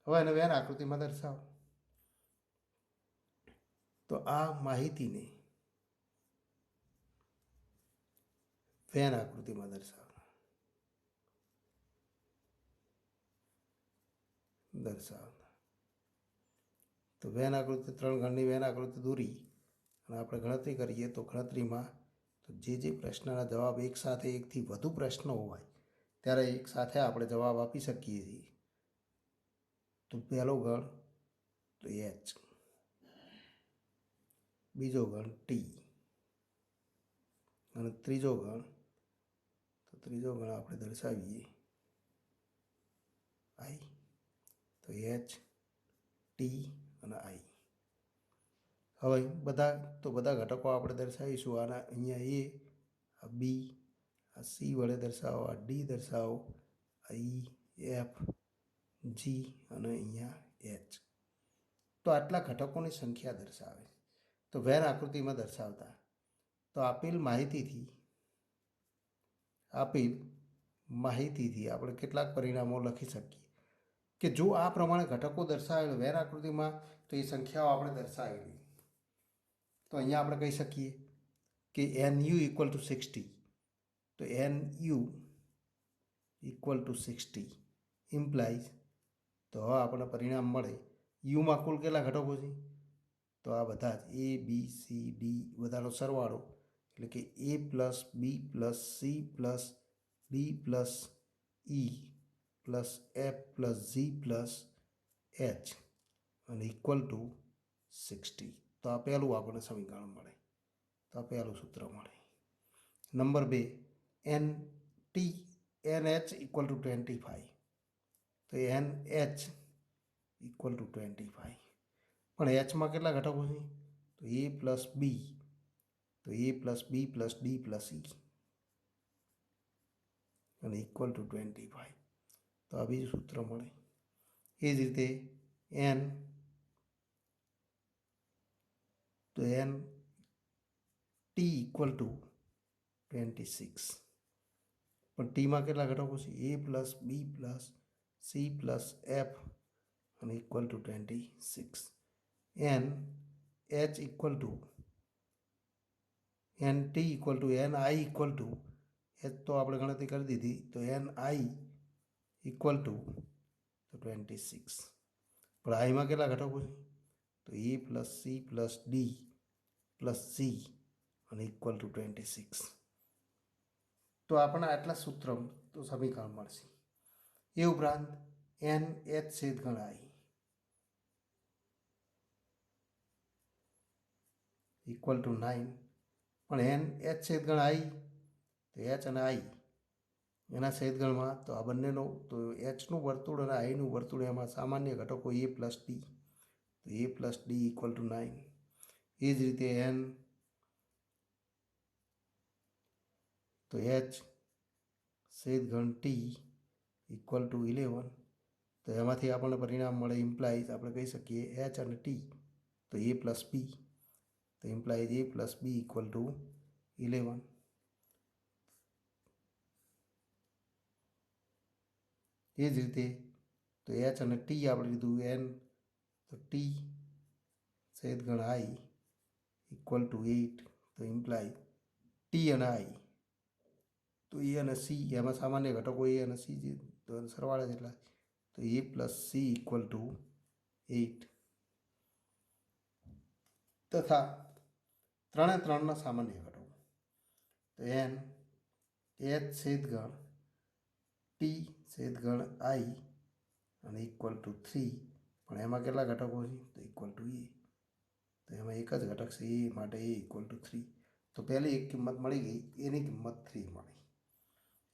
હવે એને વેન આકૃતિમાં દર્શાવો. તો આ માહિતીને વેન આકૃતિમાં દર્શાવો. તો વેન આકૃતિ 3 ગણની વેન આકૃતિ દોરી અને આપણે ગણતરી કરીએ તો ગણતરીમાં તો જે પ્રશ્નના જવાબ એક સાથે એકથી વધુ પ્રશ્નો હોય ત્યારે એક સાથે આપણે જવાબ આપી શકીએ છીએ. તો પહેલો ગણ તો એચ, બીજો ગણ ટી અને ત્રીજો ગણ આપણે દર્શાવીએ આઈ. તો એચ, ટી અને આઈ. હવે બધા ઘટકો આપણે દર્શાવીશું. આના અહીંયા એ, આ બી, આ સી વડે દર્શાવો, આ ડી દર્શાવો, આ ઈ, એફ, જી અને અહીંયા એચ. તો આટલા ઘટકોની સંખ્યા દર્શાવે. તો વેન આકૃતિમાં દર્શાવતા તો આપેલ માહિતીથી આપણે કેટલાક પરિણામો લખી શકીએ કે જો આ પ્રમાણે ઘટકો દર્શાવેલ વેન આકૃતિમાં તો એ સંખ્યાઓ આપણે દર્શાવેલી. તો અહીંયા આપણે કહી શકીએ કે NU = 60. તો NU = 60 ઇમ્પ્લાઇઝ. તો હવે આપણને પરિણામ મળે યુમાં કુલ કેટલા ઘટકો છે? તો આ બધા જ A, B, C, D બધાનો સરવાળો એટલે કે A + B + C + D + E + F + G + H અને = 60. તો આ પહેલું આપણને સમીકરણ મળે. તો આ પહેલું સૂત્ર મળે. Number 2, NH = 25. તો NH = 25. પણ એચમાં કેટલા ઘટકો છે? તો A + B, તો A + B + D + E અને = 25. તો આ બીજું સૂત્ર મળે. એ જ રીતે N, તો NT = 26. પણ ટીમાં કેટલા ઘટકો છે? A + B + C + F અને = 26. NH NT NI તો આપણે ગણતરી કરી દીધી. તો NI = 26. પણ આઈમાં કેટલા ઘટકો છે? તો A + C + D + C અને = 26. તો આપણને આટલા સૂત્ર તો સમીકરણ મળશે. એ ઉપરાંત NH છેદગણ I = 9. પણ NH છેદગણ I તો H અને I એના છેદગણમાં તો આ બંનેનો તો Hનું વર્તુળ અને Iનું વર્તુળ એમાં સામાન્ય ઘટકો A + D. તો A + D = 9. એ જ રીતે N, તો H છેદગણ T = 11. તો એમાંથી આપણને પરિણામ મળે ઇમ્પ્લાઇઝ આપણે કહી શકીએ H અને T તો A + B. તો ઇમ્પ્લાઇઝ A + B = 11. એ જ રીતે તો H અને T આપણે લીધું N, તો T છેદગણ I = 8. તો ઇમ્પ્લાઇઝ T અને I તો A અને C એમાં સામાન્ય ઘટકો A અને C તો સરવાળા જેટલા તો A + C = 8. તથા 3 એ 3ના સામાન્ય ઘટકો તો N H છેદગણ T છેદગણ I અને = 3. પણ એમાં કેટલા ઘટકો છે? તો = A. તો એમાં એક જ ઘટક છે A માટે A = 3. તો પહેલી એક કિંમત મળી ગઈ, એની કિંમત 3 મળી.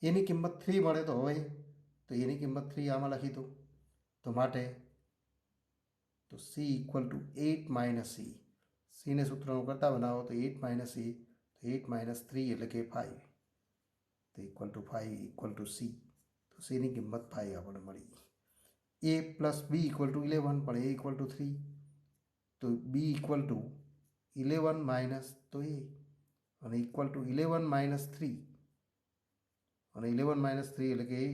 એની કિંમત 3 મળે તો હવે તો એની કિંમત 3 આમાં લખી દો. તો માટે તો C = 8 - C. Cને સૂત્રનું કરતા બનાવો તો 8 - C, તો 8 - 3 એટલે કે 5. તો = 5 = C. તો Cની કિંમત 5 આપણને મળી. A + B = 11. પણ A = 3. તો B = 11 - તો A અને = 11 - 3 અને 11 - 3 એટલે કે 8.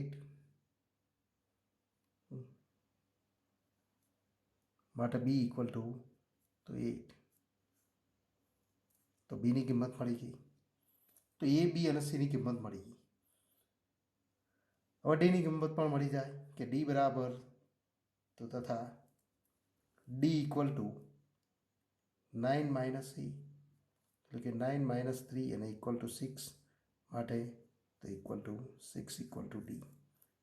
માટે બી ઇક્વલ ટુ તો 8. તો બીની કિંમત મળી ગઈ. તો એ બી અને સીની કિંમત મળી ગઈ. હવે ડીની કિંમત પણ મળી જાય કે ડી બરાબર તો તથા D equal to 9 minus C, એટલે કે 9 માઇનસ 3 અને ઇક્વલ ટુ 6 માટે તો equal two 6 equal to D.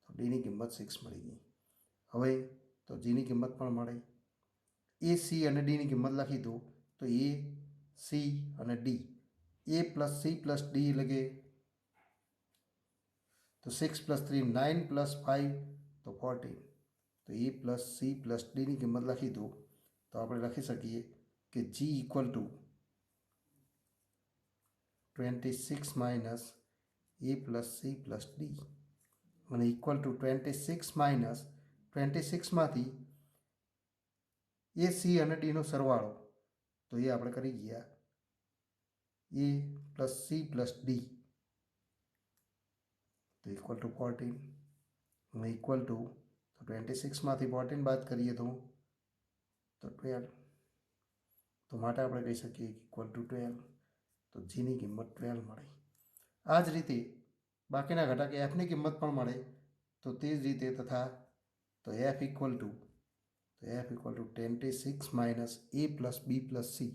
તો ડીની કિંમત 6 મળી ગઈ. હવે તો જીની કિંમત પણ મળે. એ સી અને ડીની કિંમત લખી દો તો એ સી અને ડી, એ પ્લસ સી પ્લસ ડી એટલે કે તો 6 પ્લસ 3 9 પ્લસ 5 તો 14. તો એ પ્લસ સી પ્લસ ડીની કિંમત લખી દો તો આપણે લખી શકીએ કે G equal to 26 minus A plus C plus D અને ઇક્વલ ટુ 26 માઇનસ 26માંથી એ સી અને ડીનો સરવાળો તો એ આપણે કરી ગયા A plus C plus D તો ઇક્વલ ટુ 14 અને ઇક્વલ ટુ તો 26માંથી 14 બાદ કરીએ તો 12. તો માટે આપણે કહી શકીએ ઇક્વલ ટુ 12. તો જીની કિંમત 12 મળે. આ જ રીતે બાકીના ઘટક એફની કિંમત પણ મળે. તો તે જ રીતે તથા તો f equal to 26 minus A plus B plus C.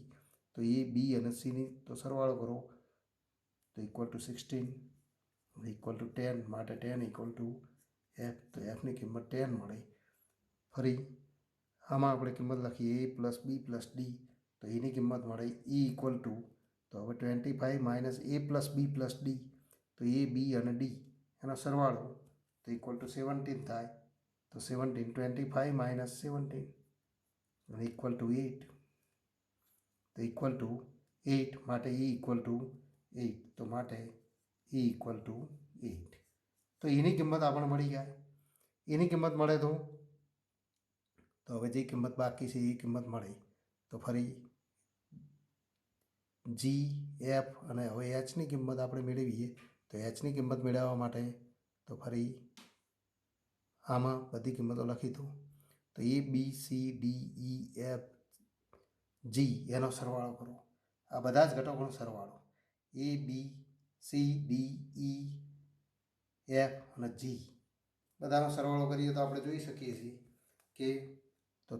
તો એ બી અને સીની તો સરવાળો કરો તો ઇક્વલ ટુ 16 ઇક્વલ ટુ 10. માટે 10 ઇક્વલ ટુ એફ. તો એફની કિંમત 10 મળે. ફરી આમાં આપણે કિંમત લખીએ એ પ્લસ બી પ્લસ ડી તો એની કિંમત મળે ઈ ઇક્વલ ટુ તો હવે 25 minus A plus B plus D તો એ બી અને ડી એનો સરવાળો તો ઇક્વલ ટુ 17 થાય. તો 17 25 માઇનસ 17 અને ઇક્વલ ટુ 8. તો ઇક્વલ ટુ 8 માટે ઈ ઇક્વલ ટુ 8. તો માટે ઈ ઇક્વલ ટુ 8. તો એની કિંમત આપણને મળી જાય. એની કિંમત મળે તો હવે જે કિંમત બાકી છે એ કિંમત મળે તો ફરી જી એફ અને હવે એચની કિંમત આપણે મેળવીએ. તો એચની કિંમત મેળવવા માટે તો ફરી આમાં બધી કિંમતો લખી દો તો A B C D E F G એનો સરવાળો કરો. આ બધા જ ઘટકોનો સરવાળો A B C D E F અને જી બધાનો સરવાળો કરીએ તો આપણે જોઈ શકીએ છીએ કે તો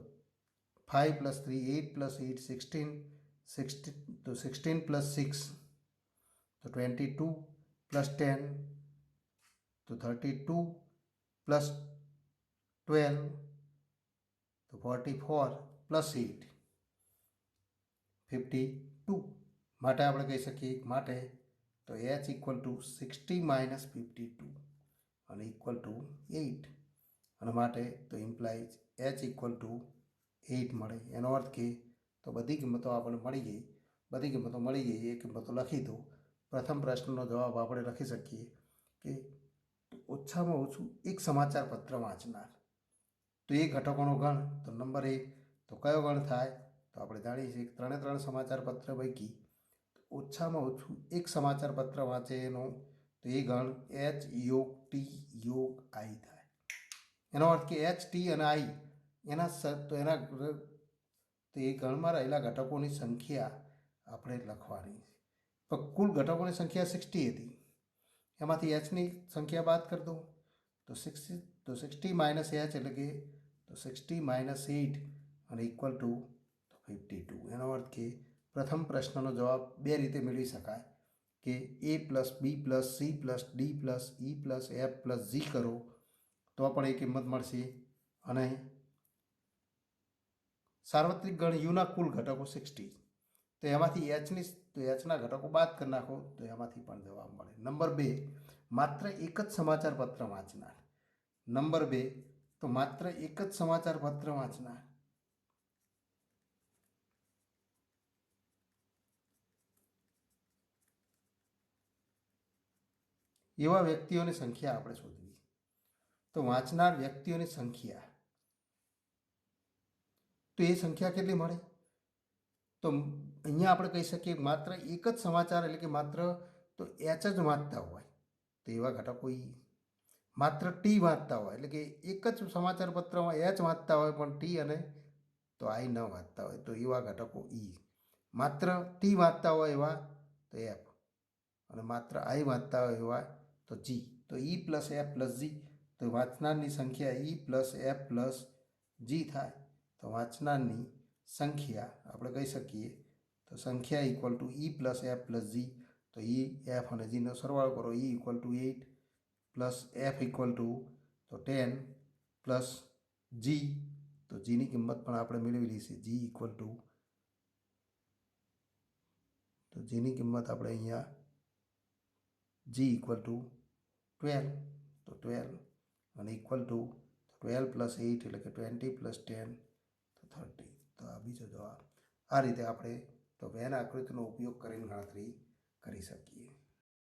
5 પ્લસ 3 8 પ્લસ 8 16 તો 16 પ્લસ 6 તો 22 પ્લસ 10 તો 32 પ્લસ 12 તો 44 પ્લસ 8 52. માટે આપણે કહી શકીએ માટે તો એચ ઇક્વલ ટુ 60 માઇનસ 52 અને ઇક્વલ ટુ 8 અને માટે તો ઇમ્પ્લાઇઝ એચ ઇક્વલ ટુ 8 મળે. એનો અર્થ કે તો બધી કિંમતો આપણને મળી ગઈ. બધી કિંમતો મળી ગઈ એ કિંમતો લખી દો. પ્રથમ પ્રશ્નનો જવાબ આપણે લખી શકીએ કે ઓછામાં ઓછું એક સમાચાર પત્ર વાંચનાર. તો એ ઘટકોનો ગણ તો નંબર 1 તો કયો ગણ થાય તો આપણે જાણીએ છીએ ત્રણે ત્રણ સમાચાર પત્ર પૈકી ઓછામાં ઓછું એક સમાચાર પત્ર વાંચે એનો તો એ ગણ એચ યોગ ટી યોગ આઈ થાય. એનો અર્થ કે એચ ટી અને આઈ એના તો એ ગણમાં રહેલા ઘટકોની સંખ્યા આપણે લખવાની છે. પણ કુલ ઘટકોની સંખ્યા 60 હતી. એમાંથી એચની સંખ્યા બાદ કરી દો તો 60 માઇનસ એચ એટલે કે તો 60 માઇનસ 8 અને ઇક્વલ ટુ 52. એનો અર્થ કે પ્રથમ પ્રશ્નનો જવાબ બે રીતે મેળવી શકાય કે A plus B plus C plus D plus E plus F plus G કરો તો પણ એ કિંમત મળશે. અને સાર્વત્રિક ગણ યુના કુલ ઘટકો 60 તો એમાંથી એચના ઘટકો બાદ કરી નાખો તો એમાંથી પણ જવાબ મળે. નંબર 2 માત્ર એક જ સમાચાર પત્ર વાંચનાર. નંબર 2 તો માત્ર એક જ સમાચાર પત્ર વાંચનાર. એવા વ્યક્તિઓની સંખ્યા આપણે શોધવી. તો વાંચનાર વ્યક્તિઓની સંખ્યા તો એ સંખ્યા કેટલી મળે તો અહીંયા આપણે કહી શકીએ માત્ર એક જ સમાચાર એટલે કે માત્ર તો એચ જ વાંચતા હોય તો એવા ઘટકો માત્ર ટી વાંચતા હોય એટલે કે એક જ સમાચાર પત્રમાં એચ વાંચતા હોય પણ ટી અને તો આઈ ન વાંચતા હોય તો એવા ઘટકો ઈ, માત્ર ટી વાંચતા હોય એવા તો એફ, અને માત્ર આઈ વાંચતા હોય એવા તો જી. તો E plus F plus G, તો વાંચનારની સંખ્યા E plus F plus G થાય. તો વાંચનારની સંખ્યા આપણે કહી શકીએ તો સંખ્યા equal to E plus F plus G. તો ઈ એફ અને જીનો સરવાળો કરો, E equal to 8 plus F equal to તો 10 પ્લસ જી, તો જીની કિંમત પણ આપણે મેળવેલી છે, જી ઇક્વલ ટુ, તો જીની કિંમત આપણે અહીંયા જી ઇક્વલ ટુ 12, તો 12 અને ઇક્વલ ટુ 12 પ્લસ 8 એટલે કે 20 પ્લસ 10 તો 30. તો આ બીજો જવાબ. આ રીતે આપણે તો વેન આકૃતિનો ઉપયોગ કરીને ગણતરી કરી શકીએ.